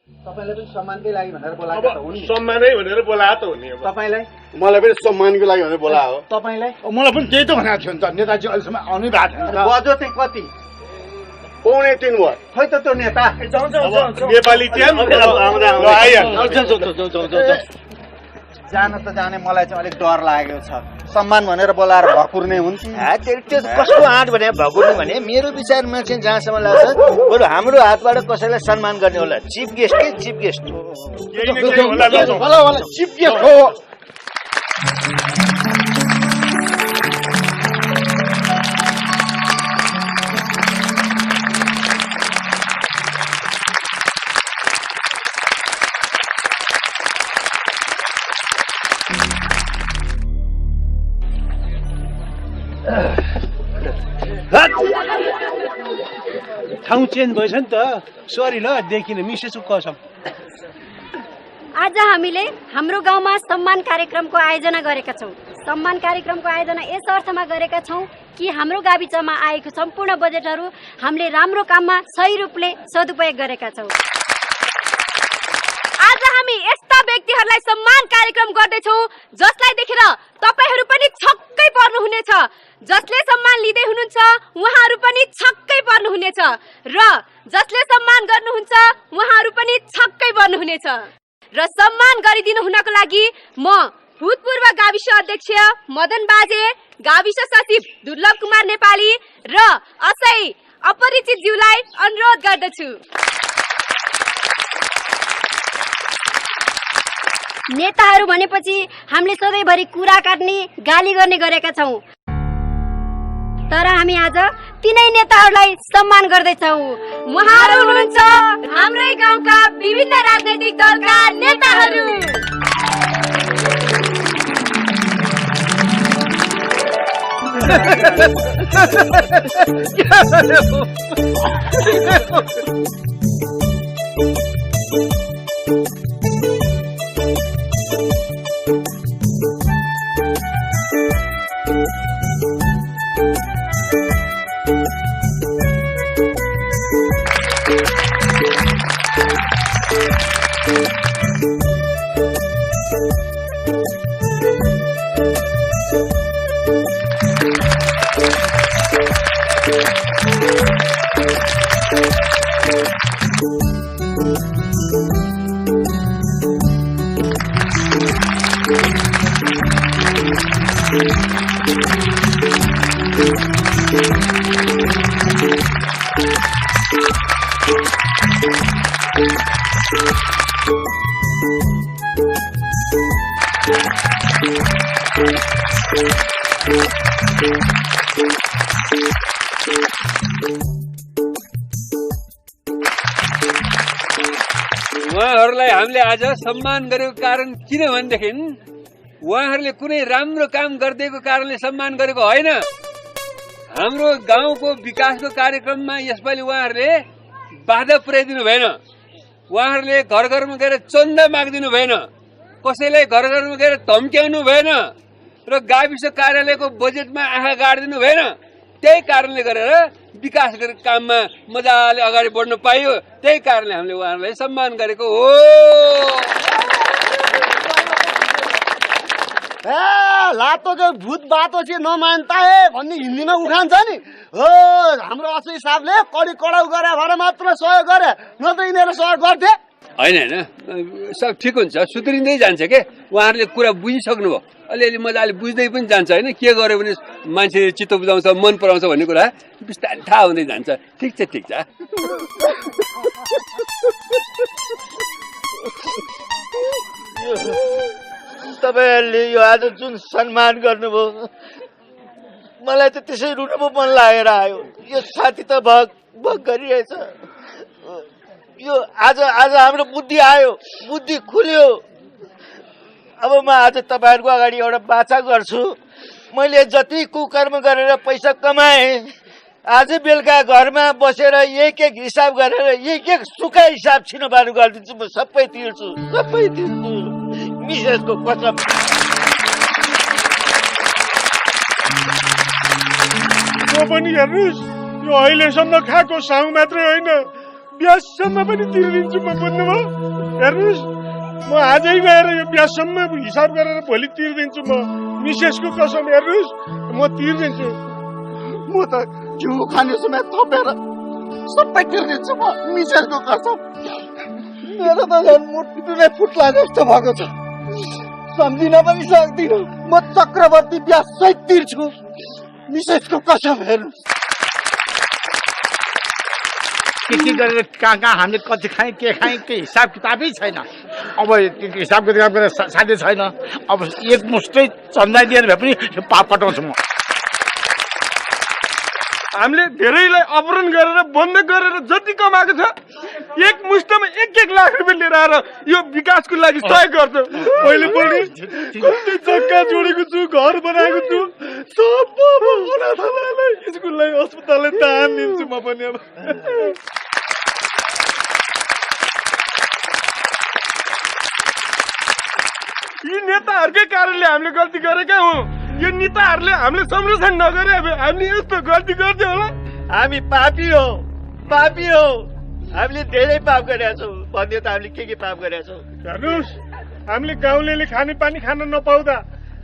तपाईँलाई पनि सम्मानकै लागि भनेर बोलाएको त हो नि सम्मानै भनेर बोलाएको त हो नि अब तपाईँलाई मलाई पनि सम्मानको लागि भनेर बोलायो तपाईँलाई मलाई पनि त्यही त भनेको थियो नि त नेताजी अहिलेसम्म आउनै भएको थिएन त बजो चाहिँ कति 3:15 भयो खै त त्यो नेता नेपाली च्याम ल आइहाल्छ जान त जाने मलाई चाहिँ अलिक डर लागेको छ सम्मान भनेर बोलाएर भकुर्ने हुन्छ त्यो कसको आँट भने भकुर्ने भने मेरो विचारमा चाहिँ जहाँसम्म लाग्छ बरु हाम्रो हातबाट कसैलाई सम्मान गर्ने होला चिफ गेस्ट के चिफ गेस्ट होला चिफ गेस्ट हो ठाउँ चेन्ज भएछ नि त सरी ल देखिन मिसेसको कसम आज हामीले हाम्रो गाउँमा सम्मान कार्यक्रमको आयोजना गरेका छौँ। सम्मान कार्यक्रमको आयोजना यस अर्थमा गरेका छौँ कि हाम्रो गाविसमा आएको सम्पूर्ण बजेटहरू हामीले राम्रो काममा सही रूपले सदुपयोग गरेका छौँ। आज हामी यस्ता व्यक्तिहरूलाई सम्मान कार्यक्रम गर्दैछौँ जसलाई देखेर तपाईहरू पनि छक्कै पर्नुहुनेछ। जसले सम्मान लिँदै हुनुहुन्छ उहाँहरू पनि छक्कै पर्नुहुनेछ र जसले सम्मान गर्नुहुन्छ उहाँहरू पनि छक्कै पर्नुहुनेछ। र सम्मान गरिदिनु हुनको लागि म भूतपूर्व गाविस अध्यक्ष मदन बाजे, गाविस सचिव दुर्लभ कुमार नेपाली र असै अपरिचित ज्यूलाई अनुरोध गर्दछु। नेताहरू भनेपछि हामीले सधैँभरि कुरा काट्ने गाली गर्ने गरेका छौँ, तर हामी आज तिनै नेताहरूलाई सम्मान गर्दैछौँ। उहाँहरू हुनुहुन्छ हाम्रै गाउँका विभिन्न राजनैतिक दलका नेताहरू। उहाँहरूलाई हामीले आज सम्मान गरेको कारण किन भनेदेखि उहाँहरूले कुनै राम्रो काम गरिदिएको कारणले सम्मान गरेको होइन। हाम्रो गाउँको विकासको कार्यक्रममा यसपालि उहाँहरूले बाधा पुर्याइदिनु भएन। उहाँहरूले घर घरमा गएर चन्दा माग्दिनु भएन, कसैलाई घर घरमा गएर धम्क्याउनु भएन र गाविस कार्यालयको बजेटमा आँखा गाडिदिनु भएन। त्यही कारणले गरेर विकास काममा मजाले अगाडि बढ्न पाइयो। त्यही कारणले हामीले उहाँहरूलाई सम्मान गरेको हो। लातो जो भूत बातो चाहिँ नमान्ता है भन्ने हिन्दीमा उखान छ नि हो। हाम्रो असली हिसाबले कडी कडाउ गरे भएर मात्र सहयोग गरे, न त यिनीहरू सहयोग गर्थे होइन। सब ठिक हुन्छ, सुध्रिँदै जान्छ के। उहाँहरूले कुरा बुझिसक्नु भयो, अलिअलि मजाले बुझ्दै पनि जान्छ होइन। के गर्यो भने मान्छे चित्त बुझाउँछ, मन पराउँछ भन्ने कुरा बिस्तारै थाहा हुँदै जान्छ। ठिक छ ठिक छ। तपाईँहरूले यो आज जुन सम्मान गर्नुभयो मलाई त त्यसै रुन पो मन लागेर आयो। यो छाती त भग भग गरिरहेछ। यो आज हाम्रो बुद्धि आयो, बुद्धि खुल्यो। अब म आज तपाईँहरूको अगाडि एउटा बाचा गर्छु। मैले जति कुकर्म गरेर पैसा कमाएँ आज बेलुका घरमा बसेर एक एक हिसाब गरेर एक एक सुक्खा हिसाब छिनोबानो गरिदिन्छु। म सबै तिर्छु, सबै तिर्छु मिसेसको कसम। यो पनि हेर्नुहोस्, यो अहिलेसम्म खाएको साउ मात्रै होइन, ब्याजसम्म पनि तिर्दिन्छु म, बुझ्नुभयो? हेर्नुहोस्, म आजै गएर यो ब्याजसम्म हिसाब गरेर भोलि तिर्दिन्छु म। मिसेसको कसम, हेर्नुहोस्, म तिर्दिन्छु। म त घिउ खाने समेत थपेर सबै तिर्दिन्छु म, मिसेसको कसम। मेरो त झन् मुटु नै फुट्ला जस्तो भएको छ, सम्झिन पनि सक्दिनँ। म चक्रवर्ती ब्याज सहित तिर्छु, मिसेसको कसम। हेर्नुहोस् के गरेर कहाँ कहाँ हामीले कति खायौँ के खायौँ त्यो हिसाब किताबै छैन। अब त्यो हिसाब किताब गरेर साध्य छैन। अब एक मुष्टै चन्दा दिएर भए पनि पाप कटाउँछु म। हामीले धेरैलाई अपहरण गरेर बन्द गरेर जति कमाएको छ एक मुष्टमा 1-1 लाख रुपियाँ लिएर आएर यो विकासको लागि सहयोग गर्छ। मैले पनि कति जग्गा जोडेको छु, घर बनाएको छु, सब अनाथालयलाई, स्कुललाई, अस्पताललाई दान दिन्छु म पनि। अब यी नेताहरूकै कारणले हामीले गल्ती गरेका हौँ। यो नेताहरूले हामीले संरक्षण नगरे हामीले यस्तो गल्ती गर्थ्यौँ होला। हामी पापी हो, पापी हो। हामीले धेरै पाप गरेका छौँ। भन्यो त हामीले के पाप गरेका छौँ? हेर्नुहोस्, हामीले गाउँलेले खानेपानी खान नपाउँदा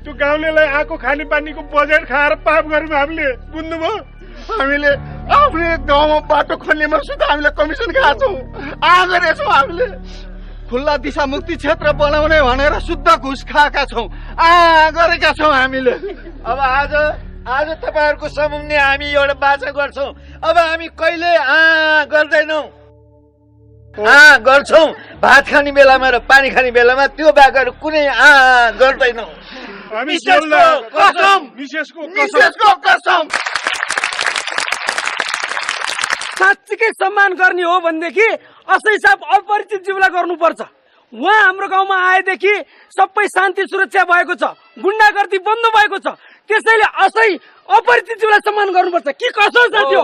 त्यो गाउँलेलाई आएको खानेपानीको बजेट खाएर पाप गऱ्यौँ हामीले, बुझ्नुभयो? हामीले आफ्नो गाउँमा बाटो खन्नेमा सुधा हामीले कमिसन खान्छौँ, गरेका छौँ। हामीले खुल्ला दिशा मुक्ति क्षेत्र बनाउने भनेर शुद्ध घुस खाएका छौँ, गरेका छौँ हामीले। अब आज तपाईँहरूको सम्मुखले हामी एउटा बाचा गर्छौँ। अब हामी कहिले गर्दैनौँ, गर्छौँ। भात खाने बेलामा र पानी खाने बेलामा त्यो बाहेक कुनै गर्दैनौँ। मिसेसको कसम। साँच्चीकै सम्मान गर्ने हो भनेदेखि असै साहब अपरिचित जीवलाई गर्नुपर्छ। उहाँ हाम्रो गाउँमा आएदेखि सबै शान्ति सुरक्षा भएको छ, गुण्डागर्दी बन्द भएको छ। त्यसैले असै अपरिचित जीवलाई सम्मान गर्नुपर्छ कि कसो साथी हो?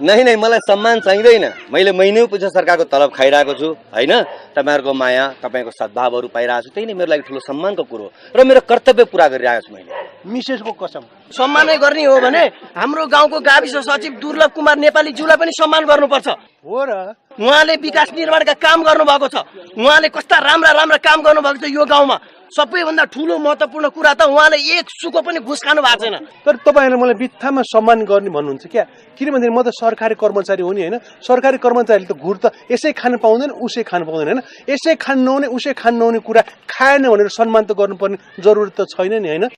नहीं, मलाई सम्मान चाहिँदैन। मैले महिनै पछि सरकारको तलब खाइरहेको छु होइन। तपाईँहरूको माया, तपाईँको सद्भावहरू पाइरहेको छु, त्यही नै मेरो लागि ठुलो सम्मानको कुरो र मेरो कर्तव्य पुरा गरिरहेको छु मैले। मिसेसको कसम। सम्मानै गर्ने हो भने हाम्रो गाउँको गाविस सचिव दुर्लभ कुमार नेपालीज्यूलाई पनि सम्मान गर्नुपर्छ। हो र, उहाँले विकास निर्माणका काम गर्नुभएको छ। उहाँले कस्ता राम्रा काम गर्नुभएको छ यो गाउँमा। सबैभन्दा ठुलो महत्त्वपूर्ण कुरा त उहाँले एक सुको पनि घुस खानु भएको छैन। तर तपाईँहरूले मलाई बित्थामा सम्मान गर्ने भन्नुहुन्छ क्या? किनभने म त सरकारी कर्मचारी हो नि होइन। सरकारी कर्मचारीले त घुर त यसै खान पाउँदैन, उसै खान पाउँदैन होइन। यसै खान नहुने, उसै खान नहुने कुरा खाएन भनेर सम्मान त गर्नुपर्ने जरुरत त छैन नि होइन।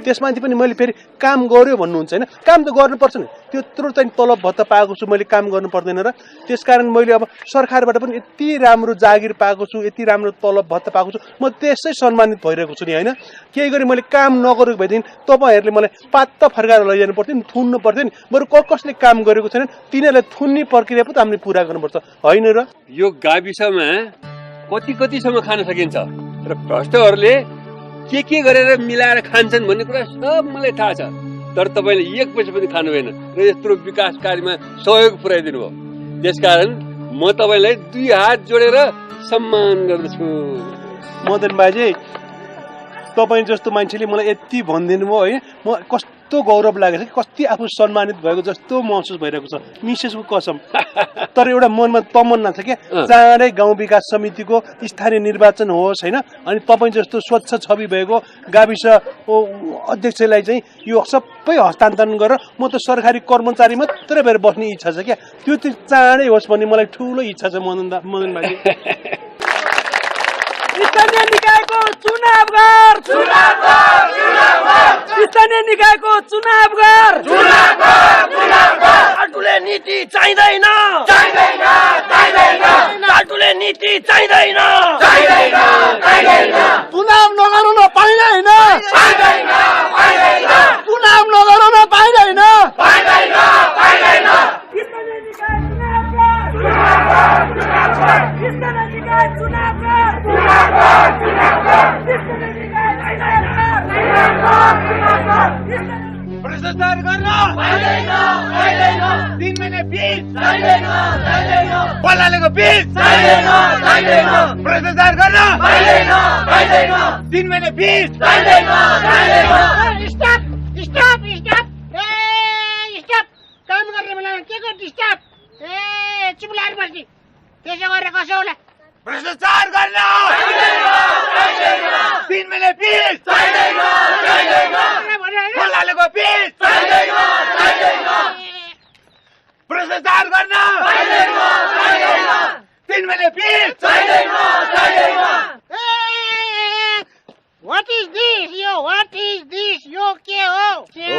त्यसमाथि पनि मैले फेरि काम गर्यो भन्नुहुन्छ होइन। काम त गर्नुपर्छ नि, त्यत्रो चाहिँ तलब भत्ता पाएको छु मैले, काम गर्नु पर्दैन र? त्यसकारण मैले अब सरकारबाट पनि यति राम्रो जागिर पाएको छु, यति राम्रो तलब भत्ता पाएको छु, म त्यसै सम्मानित भइरहेको छु नि होइन। केही गरी मैले काम नगरेको भएदेखि तपाईँहरूले मलाई पात्ता फर्काएर लैजानु पर्थ्यो नि, थुन्नु पर्थ्यो नि। बरु कसले काम गरेको छैन तिनीहरूलाई थुन्ने प्रक्रिया पो त हामीले पुरा गर्नुपर्छ होइन र? यो गाविसमा कतिसम्म खान सकिन्छ र भ्रष्टहरूले के गरेर मिलाएर खान्छन् भन्ने कुरा सब मलाई थाहा छ। तर तपाईँले 1 पैसा पनि खानु भएन र यत्रो विकास कार्यमा सहयोग पुर्याइदिनु भयो। त्यसकारण म तपाईँलाई 2 हात जोडेर सम्मान गर्दछु। मदन बाजे, तपाईँ जस्तो मान्छेले मलाई यति भनिदिनु भयो है, म कस्तो गौरव लागेको छ, कति आफू सम्मानित भएको जस्तो महसुस भइरहेको छ। मिसेसको कसम। तर एउटा मनमा तमन्ना छ क्या, चाँडै गाउँ विकास समितिको स्थानीय निर्वाचन होस् होइन। अनि तपाईँ जस्तो स्वच्छ छवि भएको गाविस अध्यक्षलाई चाहिँ यो सबै हस्तान्तरण गरेर म त सरकारी कर्मचारी मात्रै भएर बस्ने इच्छा छ क्या। त्यो चाहिँ चाँडै होस् भन्ने मलाई ठुलो इच्छा छ मदन बाजे। स्थानीय निकायको चुनाव गर, स्थानीय निकायको चुनाव गर। फाल्टुले नीति चाहिँदैन, फाल्टुले नीति चाहिँदैन। चुनाव नगर्नु न पाइँदैन, चुनाव नगर्नु न पाइँदैन। भ्रष्टाचार गर्न 3 महिने फीस बल्लालेको फीस भ्रष्टाचार गर्न 3 महिने फीस। स्टप काम गर्ने बेलामा के को डिस्टर्ब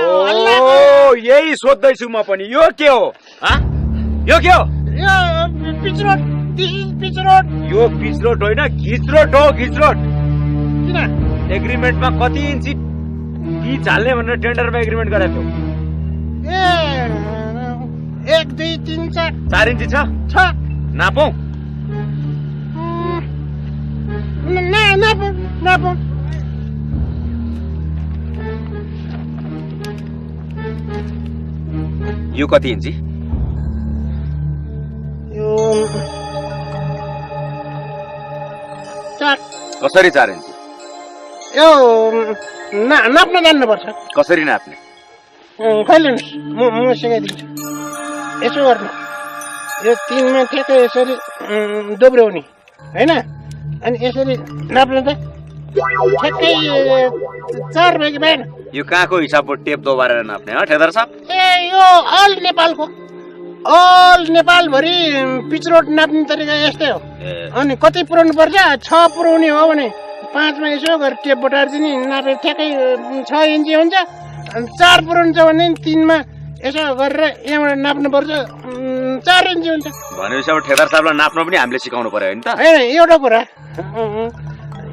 ओ यही सोध्दैछु म पनि यो के हो यो के हो pitch road this is pitch road यो पिच रोड होइन घिच रोड हो घिच रोड किन एग्रिमेन्टमा कति इन्ची पिच हाल्ने भनेर टेन्डरमा एग्रिमेन्ट गरेको ए 1 2 3 4 4 इन्ची छ नापौँ नापौँ यो कति इन्ची यो 4 कसरी 4 इन्ची यो नाप्न जान्नुपर्छ कसरी नाप्ने कहिले म सिकाइदिन्छु यसो गर्नु यो 3 मा ठ्याक्कै यसरी दोब्र्याउने होइन अनि यसरी नाप्नु त ठ्याक्कै 4 भेगी भएन यो कहाँको हिसाबको टेप दोबारेर नाप्ने हो ठेदार साहब ए यो अल नेपालभरि पिच रोड नाप्ने तरिका यस्तै हो अनि कति पुऱ्याउनु पर्छ 6 पुऱ्याउने हो भने 5 मा यसो गरेर टेप बटार्दिने नापेर ठ्याक्कै 6 इन्ची हुन्छ अनि 4 पुऱ्याउनु छ भने 3 मा यसो गरेर यहाँबाट नाप्नुपर्छ 4 इन्ची हुन्छ भनेपछि अब ठेदार साहबलाई नाप्न पनि हामीले सिकाउनु पर्यो नि त होइन एउटा कुरा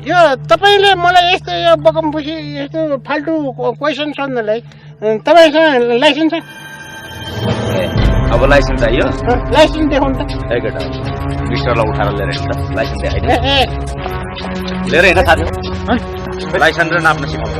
यो तपाईँले मलाई यस्तो यो बकमपछि यस्तो फाल्टु क्वेसन सोध्नलाई तपाईँसँग लाइसेन्स छ अब लाइसेन्स चाहियो लाइसेन्स देखाउनु त केटा मिस्टरलाई उठाएर लिएर हिँड्छ लाइसेन्स देखाइदिनु ए लिएर हिँड्न साथी लाइसेन्स र नाप्न सिकाउनु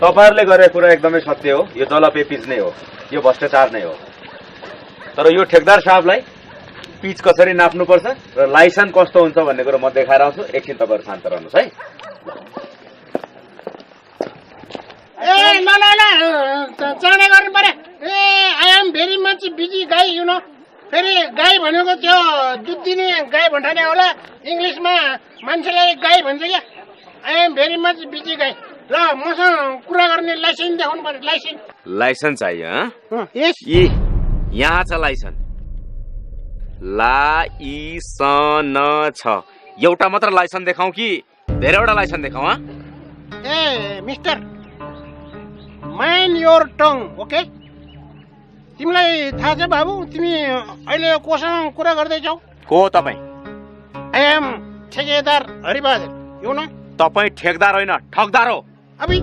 तपाईँहरूले गरेको कुरा एकदमै सत्य हो यो जलपे पिच नै हो यो भ्रष्टाचार नै हो तर यो ठेकदार साहबलाई पिच कसरी नाप्नुपर्छ र लाइसेन्स कस्तो हुन्छ भन्ने कुरो म देखाएर आउँछु एकछिन तपाईँहरू शान्त रहनुहोस् है ए ल चाँडै गर्नु पर्यो ए I am very much busy guy you know फेरि गाई भनेको त्यो दुध दिने गाई भन्ठाने होला इङ्ग्लिसमा मान्छेलाई गाई भन्छ क्या I am very much busy guy ल मसँग कुरा गर्ने लाइसेन्स देखाउनु पर्यो लाइसेन्स चाहियो यस यहाँ छ लाइसेन्स छ एउटा मात्र लाइसेन्स देखाउँ कि धेरैवटा लाइसेन्स देखाउँ ए mister mind your tongue okay तिमीलाई थाहा छ बाबु तिमी अहिले कोसँग कुरा गर्दैछौ को तपाईँ आई एम ठेकेदार हरिबहादुर यु न तपाईँ ठेकदार होइन ठगदार हो अभी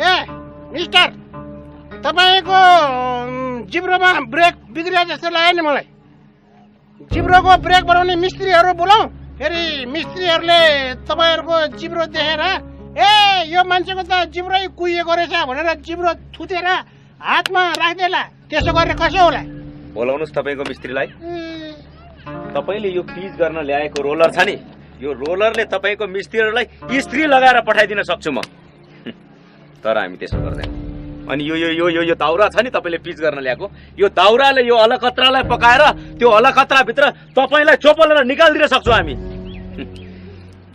ए मिस्टर तपाईँको जिब्रोमा ब्रेक बिग्रिया जस्तो लाग्यो नि मलाई जिब्रोको ब्रेक बनाउने मिस्त्रीहरू बोलाऊ फेरि मिस्त्रीहरूले तपाईँहरूको जिब्रो देखेर ए यो मान्छेको त जिब्रै कुहिएको रहेछ भनेर जिब्रो थुतेर हातमा राख्देला त्यसो गरेर कसो होला बोलाउनुहोस् तपाईँको मिस्त्रीलाई तपाईँले यो पिच गर्न ल्याएको रोलर छ नि यो रोलरले तपाईँको मिस्त्रीहरूलाई इस्त्री लगाएर पठाइदिन सक्छु म तर हामी त्यसो गर्दैनौँ अनि यो यो यो यो यो दाउरा छ नि तपाईँले पिच गर्न ल्याएको यो दाउराले यो अलकत्रालाई पकाएर त्यो अलकत्राभित्र तपाईँलाई चोपलेर निकालिदिन सक्छौँ हामी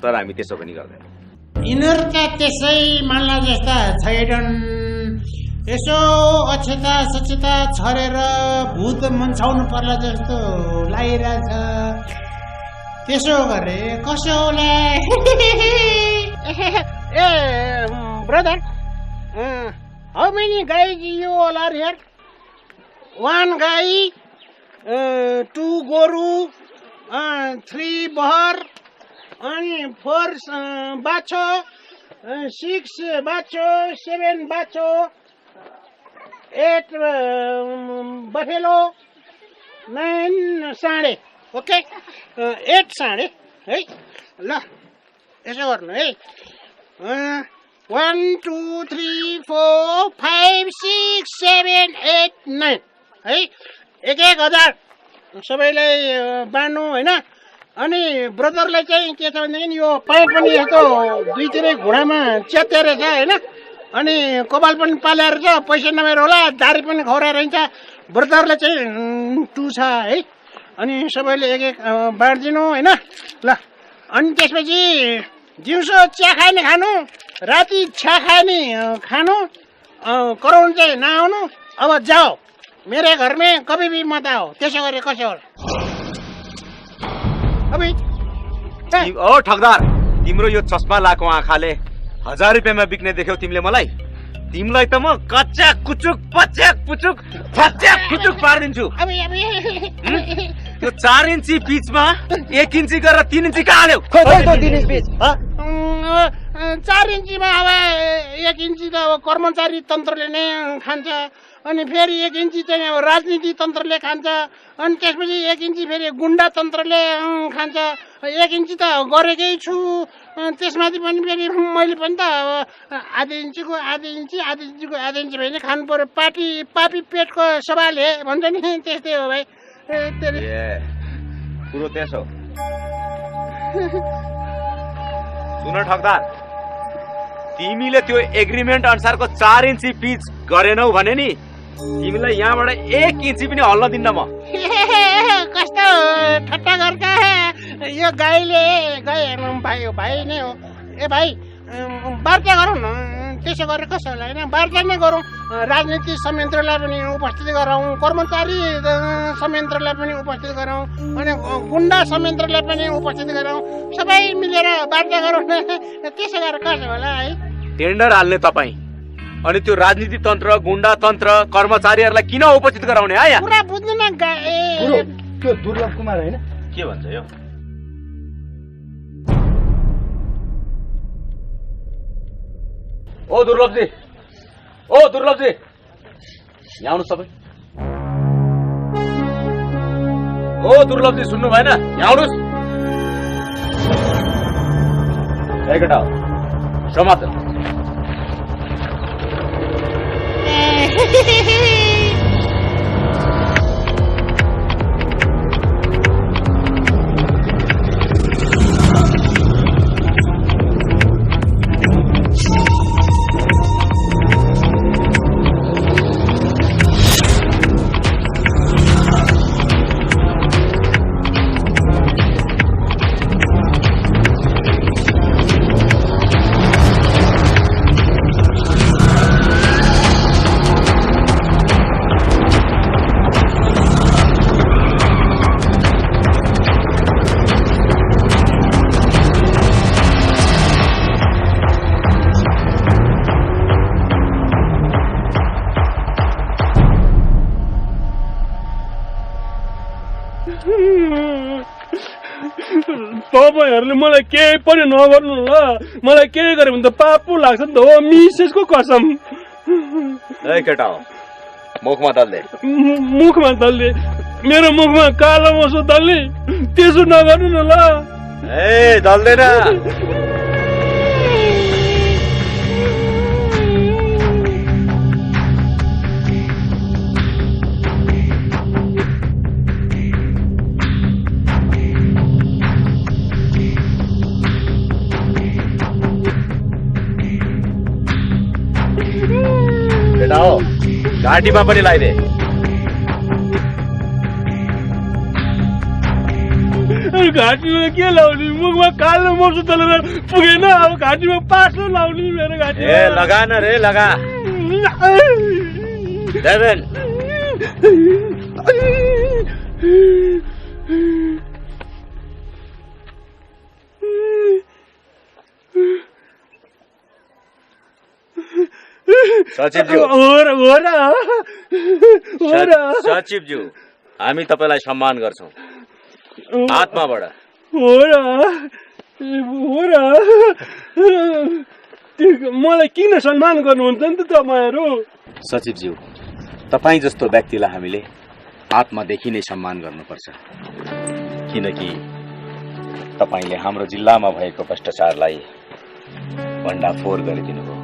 तर हामी त्यसो पनि गर्दैनौँ यिनीहरूका त्यसै मान्ला जस्ता छैनन् यसो अक्षता सक्षता छरेर भूत मन्साउनु पर्ला जस्तो लागिरहेछ त्यसो गरे कसो होला ए brother how many guys you all are here 1 guy 2 गोरु 3 बहर अनि 4 बाछो 6 बाछो 7 बाछो 8 बफेलो 9 साँडे ओके 8 साँडे है ल यसो गर्नु है 1 2 3 4 5 6 7 8 9 है 1,000 सबैलाई बाँड्नु होइन अनि ब्रदरलाई चाहिँ के छ भनेदेखि यो पाइप पनि यस्तो दुईतिरै घुँडामा च्यातेर छ होइन अनि कपाल पनि पालेर छ पैसा नभएर होला दारी पनि खौराएर हिँड्छ ब्रदरलाई चाहिँ टु छ है अनि सबैले एक एक बाँडिदिनु होइन ल अनि त्यसपछि दिउँसो चिया खाने खानु राति चिया खाने खानु कराउनु चाहिँ नआउनु अब जाऊ मेरे घर में कभी भी मत आओ। त्यसो गरे कसो होला? अबे ओ ठगदार, तिम्रो यो चस्मा लाएको आँखाले 1000 रुपियाँमा बिक्ने देख्यौ तिमीले मलाई? तिमीलाई त म कच्याक कुचुक पच्याक पुचुक फच्याक कुचुक पारिदिन्छु। त्यो 4 इन्ची पिचमा 1 इन्ची गरेर 3 इन्ची कहाँ हाल्यौ? 4 इन्चीमा अब 1 इन्ची त अब कर्मचारी तन्त्रले नै खान्छ, अनि फेरि 1 इन्ची चाहिँ अब राजनीति तन्त्रले खान्छ, अनि त्यसपछि 1 इन्ची फेरि गुन्डा तन्त्रले खान्छ। 1 इन्ची त गरेकै छु, त्यसमाथि पनि फेरि मैले पनि त अब आधी इन्चीको आधी इन्ची भने खानु पर्यो। पापी पेटको सवाल हे भन्छ नि, त्यस्तै हो भाइ। कुरो त्यसो। सुन ठगदार, तिमीले त्यो एग्रिमेन्ट अनुसारको 4 इन्ची पिच गरेनौ भने नि तिमीलाई यहाँबाट 1 इन्ची पनि हल्न दिन्न म। कस्तो ठट्टा गर्छ यो गाईले। गाई भाइ नै हो। ए भाइ वार्ता गरौँ न, त्यसो गरेर कसो होला होइन? वार्ता नै गरौँ, राजनीति संयन्त्रलाई पनि उपस्थित गराउँ, कर्मचारी संयन्त्रलाई पनि उपस्थित गराउँ, अनि गुन्डा संयन्त्रलाई पनि उपस्थित गराउँ, सबै मिलेर वार्ता गरौँ न। त्यसो गरेर कसो होला है? टेन्डर हाल्ने तपाईँ, अनि त्यो राजनीति तन्त्र गुन्डा तन्त्र कर्मचारीहरूलाई किन उपस्थित गराउने यहाँ? पुरा बुझ्दैन त्यो दुर्लभ कुमार होइन? के भन्छ यो? ओ दुर्लभजी, यहाँ आउनु सबै। ओ दुर्लभजी, सुन्नु भएन? यहाँ आउनुहोस्। केटा हो समाचार। तपाईँहरूले मलाई केही पनि नगर्नु ल। मलाई केही गर्यो भने त पाप पो लाग्छ नि त। हो मिसेसको कसम। ए केटा हो, मुखमा दल्दे। मुखमा दल्दे? मेरो मुखमा कालो मसो दल्ने? त्यसो नगर्नु न ल। ए दल्दैन। केटा हो, घाँटीमा पनि लगाइदे। घाँटीमा के लाउने? मुखमा कालो मसो दलेर पुगेन, अब घाँटीमा पासो लाउने मेरो घाँटी। ए लगा न रे, लगा। देवेन सचिवज्यू, हामी तपाईलाई सम्मान गर्छौं आत्माबाट। मलाई किन सम्मान गर्नुहुन्छ नि त तपाईहरु? सचिवज्यू, तपाई जस्तो व्यक्तिलाई हामीले आत्मादेखि नै सम्मान गर्नुपर्छ, किनकि तपाईले हाम्रो जिल्लामा भएको भ्रष्टाचारलाई भण्डाफोर गरिदिनु भयो।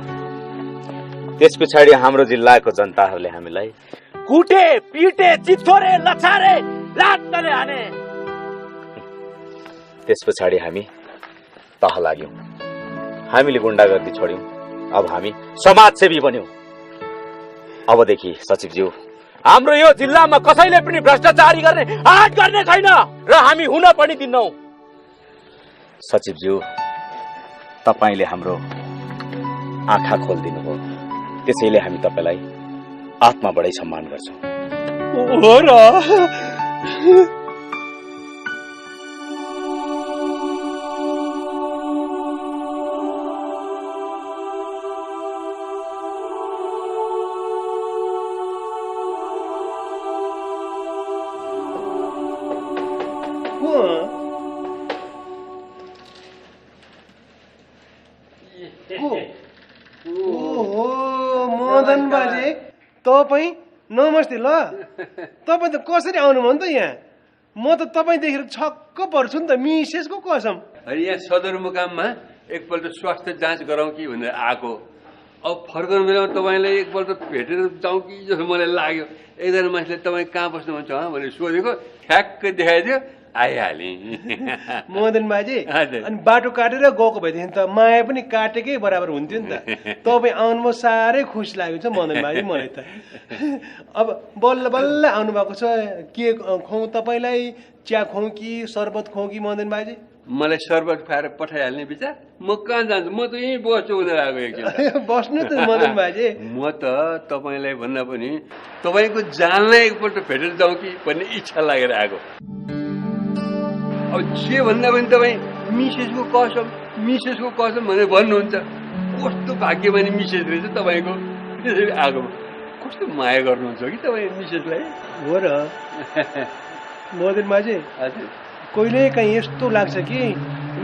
त्यस पछाडि हाम्रो जिल्लाको जनताहरूले हामीलाई कुटे पिटे चितोरे लछारे लातले हाने। त्यस पछाडि हामी तह लाग्यौं, हामीले गुण्डागर्दी छोड्यौं, अब हामी समाजसेवी बन्यौं। अबदेखि सचिवज्यू, हाम्रो यो जिल्लामा कसैले पनि भ्रष्टाचारी गर्ने आँट गर्ने छैन र हामी हुन पनि दिन्नौ। सचिवज्यू, तपाईले हाम्रो आँखा खोलिदिनु भयो, त्यसैले हामी तपाईलाई आत्माबाटै सम्मान गर्छौं। हो र मदन बाजे तपाईँ नमस्ते ल तपाईँ त कसरी आउनुभयो नि त यहाँ म त तपाईँ देखेर छक्क पर्छु नि त मिसेसको कसम अनि यहाँ सदरमुकाममा एकपल्ट स्वास्थ्य जाँच गराउँ कि भनेर आएको अब फर्काउने बेलामा तपाईँलाई एकपल्ट भेटेर जाउँ कि जस्तो मलाई लाग्यो एकजना मान्छेले तपाईँ कहाँ बस्नुहुन्छ भनेर सोधेको ठ्याक्कै देखाइदियो आइहालेँ मदन बाजे हजुर। अनि बाटो काटेर गएको भएदेखि त माया पनि काटेकै बराबर हुन्थ्यो नि त तपाईँ आउनुभयो साह्रै खुसी लागेको छ मदन बाजे मलाई त अब बल्ल बल्ल आउनुभएको छ के खुवाउँ तपाईँलाई चिया खुवाउँ कि शरबत खुवाउँ कि मदन बाजे मलाई शरबत खुवाएर पठाइहाल्ने विचार म कहाँ जान्छु म त यहीँ बस्छु भनेर आएको एकछिन बस्नु त मदन बाजे म त तपाईँलाई भन्दा पनि तपाईँको जानलाई एकपल्ट भेटेर जाउँ कि भन्ने इच्छा लागेर आएको अब जे भन्दा पनि तपाईँ मिसेसको कसम भनेर भन्नुहुन्छ कस्तो भाग्यमानी मिसेस रहेछ तपाईँको त्यसरी आएको कस्तो माया गर्नुहुन्छ कि तपाईँ मिसेसलाई हो र मदन बाजे हजुर कहिले काहीँ यस्तो लाग्छ कि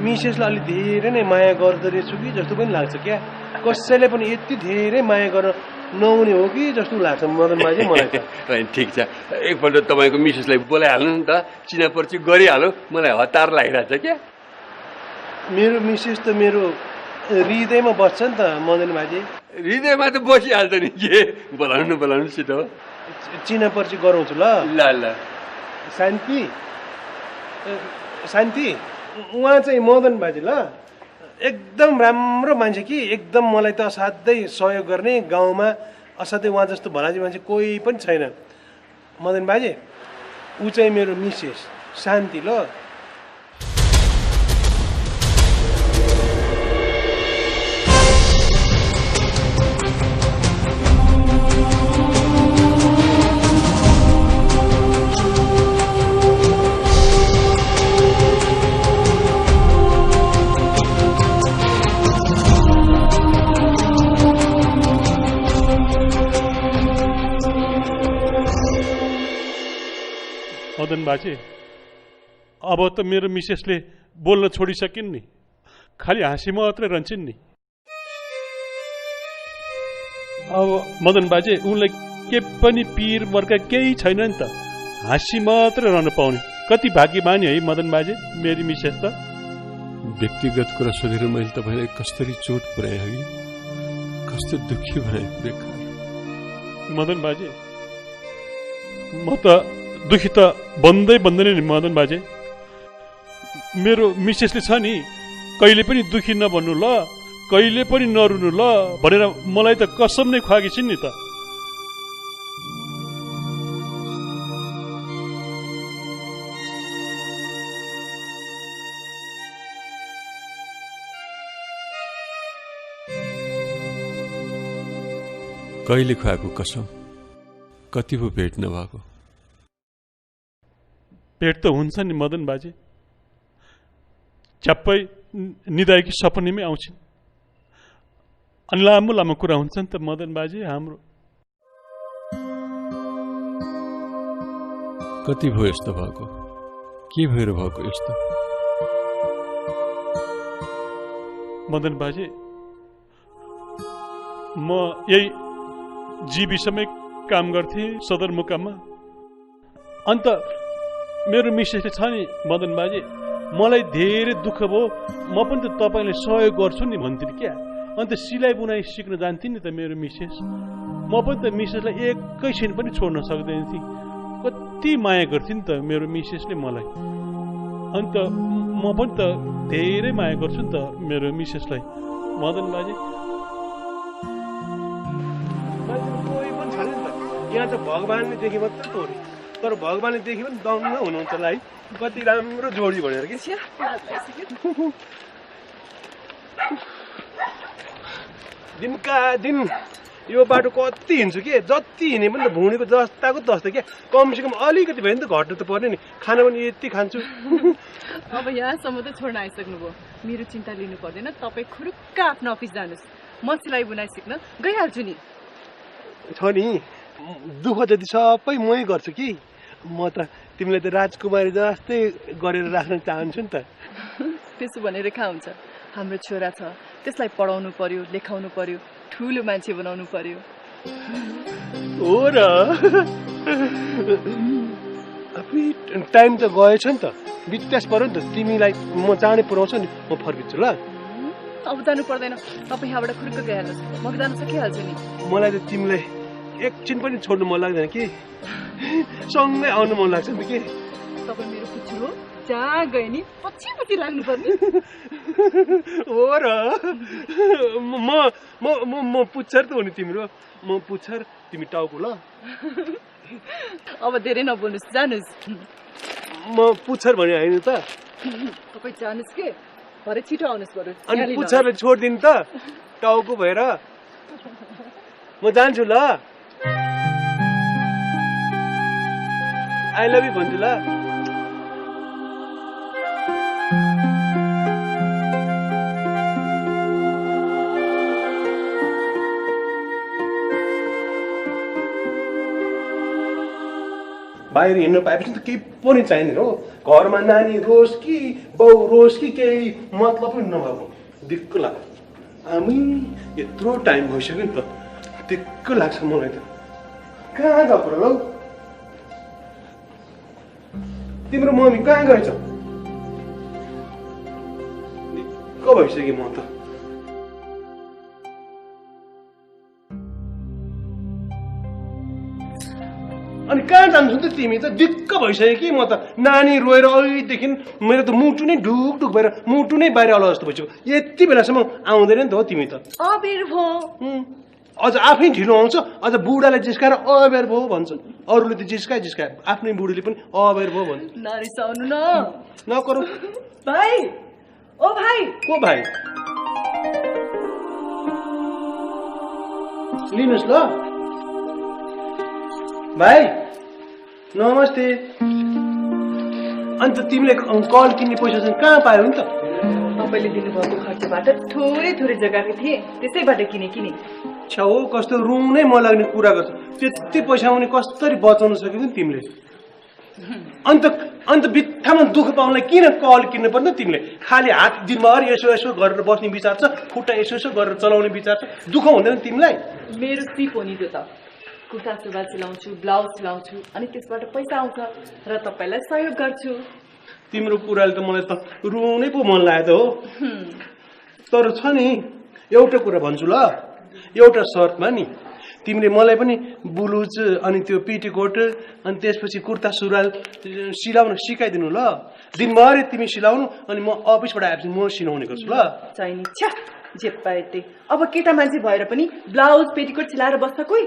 मिसेसलाई अलिक धेरै नै माया गर्दो रहेछु कि जस्तो पनि लाग्छ क्या कसैले पनि यति धेरै माया गर्न नहुने हो कि जस्तो लाग्छ मदन बाजे मलाई त ठिक छ एकपल्ट तपाईँको मिसेसलाई बोलाइहाल्नु नि त चिनापर्ची गरिहाल्नु मलाई हतार लागिरहेछ क्या मेरो मिसेस त मेरो हृदयमा बस्छ नि त मदन बाजे हृदयमा त बसिहाल्छ नि के बोलाउनु छिटो चिना पर्ची गराउँछु ल ल ल शान्ति उहाँ चाहिँ मदन बाजे ल एकदम राम्रो मान्छे कि एकदम मलाई त असाध्यै सहयोग गर्ने गाउँमा असाध्यै उहाँ जस्तो भलाजी मान्छे कोही पनि छैन मदन बाजे ऊ चाहिँ मेरो मिसेस शान्ति ल मदन बाजे अब त मेरो मिसेसले बोल्न छोडिसकिन् नि खालि हाँसी मात्रै रहन्छन् नि अब मदन बाजे उनलाई के पनि पीर वर्ग केही छैन नि त हाँसी मात्रै रहन पाउने कति भाग्यमानी है मदन बाजे मेरी मिसेस त व्यक्तिगत कुरा सोधेर मैले तपाईँलाई कसरी चोट पुर्याएँ हगि कस्तो दुःखी बनाएँ बेकार मदन बाजे म त दुखी त बन्दै बन्दैन नि मदन बाजे मेरो मिसेसले छ नि कहिले पनि दुखी नबन्नु ल कहिले पनि नरुनु ल भनेर मलाई त कसम नै खुवाएकी छिन् नि त कहिले खुवाएको कसम कति पो भेट नभएको भेट त हुन्छ नि मदन बाजे च्याप्पै निदाएकी सपनीमै आउँछन् अनि लामो लामो कुरा हुन्छ नि त मदन बाजे हाम्रो कति भयो यस्तो भएको के भएर भएको यस्तो मदन बाजे म यही जीविसमै काम गर्थे सदरमुकाममा अन्त मेरो मिसेसले छ नि मदन बाजे मलाई धेरै दुःख भयो म पनि त तपाईँलाई सहयोग गर्छु नि भन्थेँ क्या अन्त सिलाइ बुनाइ सिक्न जान्थेँ नि त मेरो मिसेस म पनि त मिसेसलाई एकैछिन पनि छोड्न सक्दैन थिएँ कति माया गर्थेँ नि त मेरो मिसेसले मलाई अन्त म पनि त धेरै माया गर्छु नि त मेरो मिसेसलाई मदन बाजे कोही पनि छैन नि त यहाँ त भगवान्ले देखे मात्रै तोरी तर भगवान्ले देखे पनि दङ्ग हुनुहुन्छ होला है कति राम्रो जोडी भनेर कि दिनका दिन यो बाटो कति हिँड्छु के जति हिँडे पनि त भुँडीको जस्ताको तस्तै क्या कमसेकम अलिकति भयो नि त घट्नु त पर्ने नि खाना पनि यति खान्छु अब यहाँसम्म त छोड्न आइसक्नुभयो मेरो चिन्ता लिनु पर्दैन तपाईँ खुरुक्क आफ्नो अफिस जानुहोस् म सिलाइ बुनाइ सिक्न गइहाल्छु नि छ नि दुःख जति सबै मै गर्छु कि म त तिमीलाई त राजकुमारी जस्तै गरेर राख्न चाहन्छु नि त त्यसो भने रेखा हुन्छ हाम्रो छोरा छ त्यसलाई पढाउनु पर्यो लेखाउनु पर्यो ठुलो मान्छे बनाउनु पर्यो हो र टाइम त गएछ नि त बित्यास पर्यो नि त तिमीलाई म चाँडै पुऱ्याउँछु नि म फर्किन्छु ल अब जानु पर्दैन तपाईँ यहाँबाट खुरुक्क गइहाल्नुहोस् म जान सकिहाल्छु नि मलाई त तिमीलाई एकछिन पनि छोड्नु मन लाग्दैन कि सँगै आउनु मन लाग्छ नि के तपाईँ मेरो पुच्छु हो जहाँ गए नि पछि पछि लाग्नु पर्ने हो र म पुच्छर त हो नि तिम्रो म पुच्छर तिमी टाउको ल अब धेरै नबोल्नुहोस् जानुहोस् म पुच्छर भने होइन त तपाईँ जानुहोस् के भरे छिटो आउनुहोस् बरु अनि पुच्छरले छोडिदिनु त टाउको भएर म जान्छु ल आई लभ यु भन्छु ल बाहिर हिँड्नु पाएपछि त केही पनि चाहिने हो घरमा नानी रोस् कि बाउ रोस् कि केही मतलब पनि नभएको दिक्क लाग्छ आमी यत्रो टाइम भइसक्यो नि त दिक्क लाग्छ मलाई त कहाँ गएको र लौ तिम्रो मम्मी कहाँ गएछ दिक्क भइसक्यो म त अनि कहाँ जान्छु त तिमी त दिक्क भइसक्यो कि म त नानी रोएर अहिलेदेखि मेरो त मुटु नै ढुकढुक भएर मुटु नै बाहिर आउला जस्तो भइसक्यो यति बेलासम्म आउँदैन नि त हो तिमी त अबेर भो अझ आफै ढिलो आउँछ अझ बुढालाई जिस्काएर अबेर भयो भन्छ अरूले त जिस्काए आफ्नै बुढीले पनि अबेर भयो भन्छ नरिसाउनु न नकरौ भाइ ओ भाइ को भाइ लिनुहोस् ल भाइ नमस्ते अन्त तिमीले कल किन्ने पैसा चाहिँ कहाँ पायौ नि त तपाईँले दिनुभएको खर्चबाट थोरै थोरै जग्गाको थिएँ त्यसैबाट किने छेउ कस्तो रुम नै मन लाग्ने कुरा गर्छ त्यति पैसा आउने कसरी बचाउन सक्यौ नि तिमीले अन्त बित्थामा दुःख पाउनलाई किन कल किन्नु पर्ने तिमीले खाली हात दिनभर यसो गरेर बस्ने विचार छ खुट्टा यसो गरेर चलाउने विचार छ दुःख हुँदैन तिमीलाई मेरो सिप हो नि त्यो त कुर्ता सुरुवाल सिलाउँछु ब्लाउज सिलाउँछु अनि त्यसबाट पैसा आउँछ र तपाईँलाई सहयोग गर्छु तिम्रो कुराले त मलाई त रुनै पो मन लाग्यो त हो तर छ नि एउटा कुरा भन्छु ल एउटा शर्तमा नि तिमीले मलाई पनि ब्लुज अनि त्यो पेटीकोट अनि त्यसपछि कुर्ता सुरुवाल सिलाउन सिकाइदिनु ल दिनभरि तिमी सिलाउनु अनि म अफिसबाट आएपछि म सिलाउने गर्छु ल चाहिने छ्या जे पाए त्यही अब केटा मान्छे भएर पनि ब्लाउज पेटीकोट सिलाएर बस्छ कोही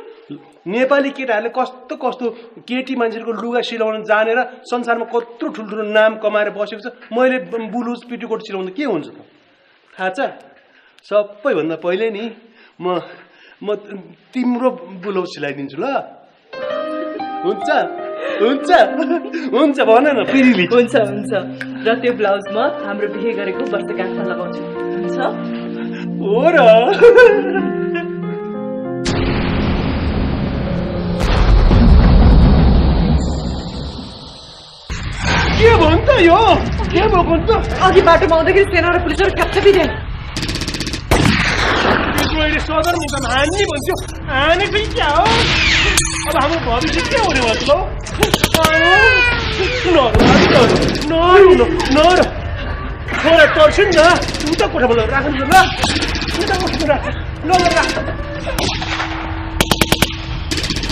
नेपाली केटाहरूले कस्तो कस्तो केटी मान्छेहरूको लुगा सिलाउन जानेर संसारमा कत्रो ठुल्ठुलो नाम कमाएर बसेको छ मैले ब्लुज पेटीकोट सिलाउँदा के हुन्छ त थाहा छ सबैभन्दा पहिले नि म तिम्रो ब्लाउज सिलाइदिन्छु ल हुन्छ हुन्छ हुन्छ भन न पिरिली हुन्छ र त्यो ब्लाउज म हाम्रो बिहे गरेको वर्षगाँठमा लगाउँछु हुन्छ हो र के भन्छ यो के भएको त अघि बाटोमा आउँदाखेरि सेना र पुलिसहरू ठ्याप्छ बिदे सदरमुकाम हान्ने भन्थ्यो हाने चाहिँ क्या हो अब हाम्रो भविष्य के हुने भयो नर छोरा टर्छु नि त उता कोठामा राख्नु ल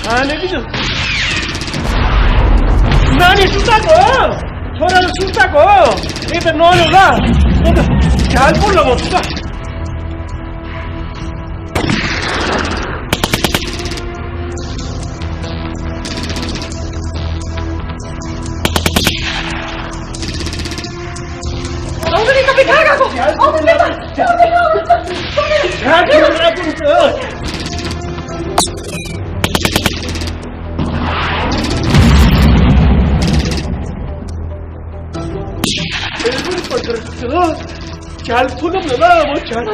हाने कि नानी सुताको छोराले सुताको यही त नर्यो ल ख्याल पो लगाउँछु त झ्याल थुनौँ न ल म झ्याल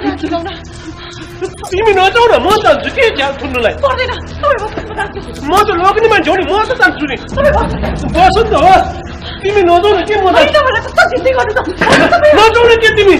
तिमी नजाऊ न म जान्छु के झ्याल थुन्नुलाई म त लोग्ने मान्छे हो नि म त जान्छु नि बस नि त हो तिमी नजाऊ न के म नजाऊ न के तिमी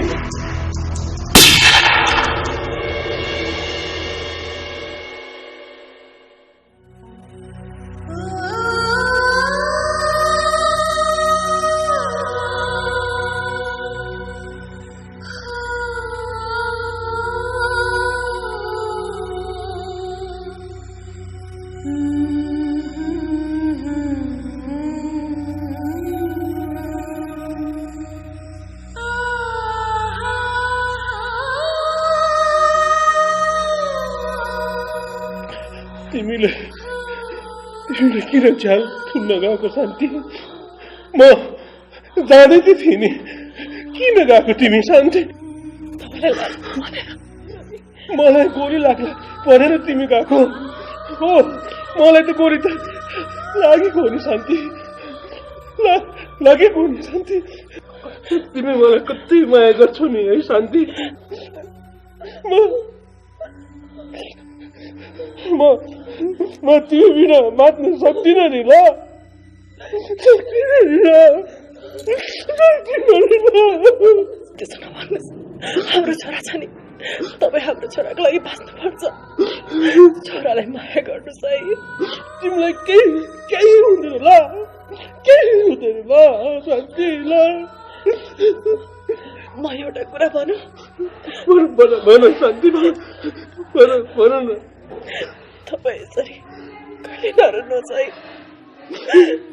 तिमीले किन झ्याल थुन्न गएको शान्ति म जाँदै त थिएँ नि किन गएको तिमी शान्ति मलाई गोली लाग्ला भनेर तिमी गएको हो मलाई त गोली त लागेको हो नि शान्ति लागेको हो नि शान्ति तिमी मलाई कति माया गर्छौ नि है शान्ति म त्यो बिना बाँच्न सक्दिनँ नि ल त्यसो नभन्नुहोस् हाम्रो छोरा छ नि तपाईँ हाम्रो छोराको लागि बाँच्नुपर्छ छोरालाई माया गर्नुहोस् है तिमीलाई केही हुँदैन ल केही हुँदैन ल शान्ति ल म एउटा कुरा भनौँ भन शान्ति भन न तपाईँ यसरी कहिले नरुनुहोस् है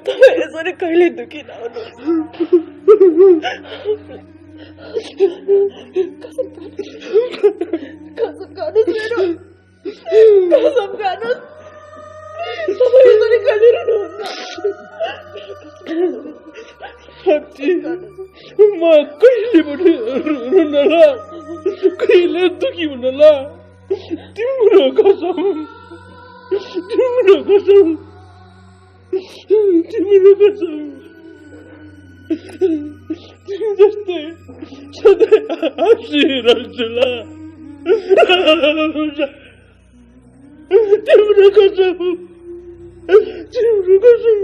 तपाईँ यसरी कहिले दुखी नहुनुहोस् कसम गर्नुहोस् मेरो कसम गर्नुहोस् तपाईँ यसरी कहिले रुनुहुन्छ साँच्ची म कहिले पनि रुनुहुन्न ल कहिले दुखी हुन्न ल तिम्रो कसम तिम्रो कसम तिमी जस्तै सधैँ हाँसिरहन्छु ल तिम्रो कसम तिम्रो कसम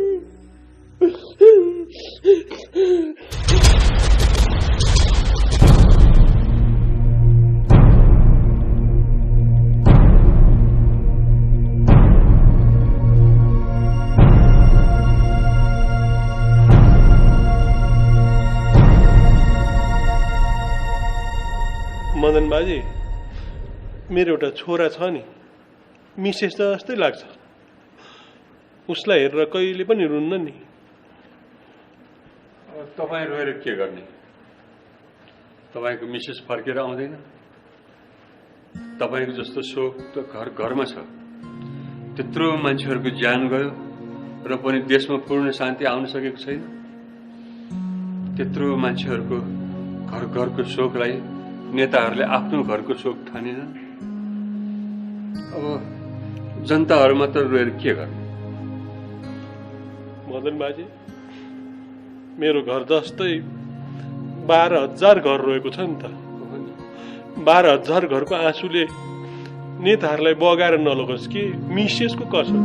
मदन बाजे मेरो एउटा छोरा छ नि मिसेस जस्तै लाग्छ उसलाई हेरेर कहिले पनि रुन्न नि तपाईँ रोएर के गर्ने तपाईँको मिसेस फर्केर आउँदैन तपाईँको जस्तो शोक त घर घरमा छ त्यत्रो मान्छेहरूको ज्यान गयो र पनि देशमा पूर्ण शान्ति आउन सकेको छैन त्यत्रो मान्छेहरूको घर घरको शोकलाई नेताहरूले आफ्नो घरको शोक ठानेनन् अब जनताहरू मात्र रोएर के गर्ने मदन बाजे मेरो घर जस्तै 12,000 घर रोएको छ नि त 12,000 घरको आँसुले नेताहरूलाई बगाएर नलगोस् कि मिसेसको कसम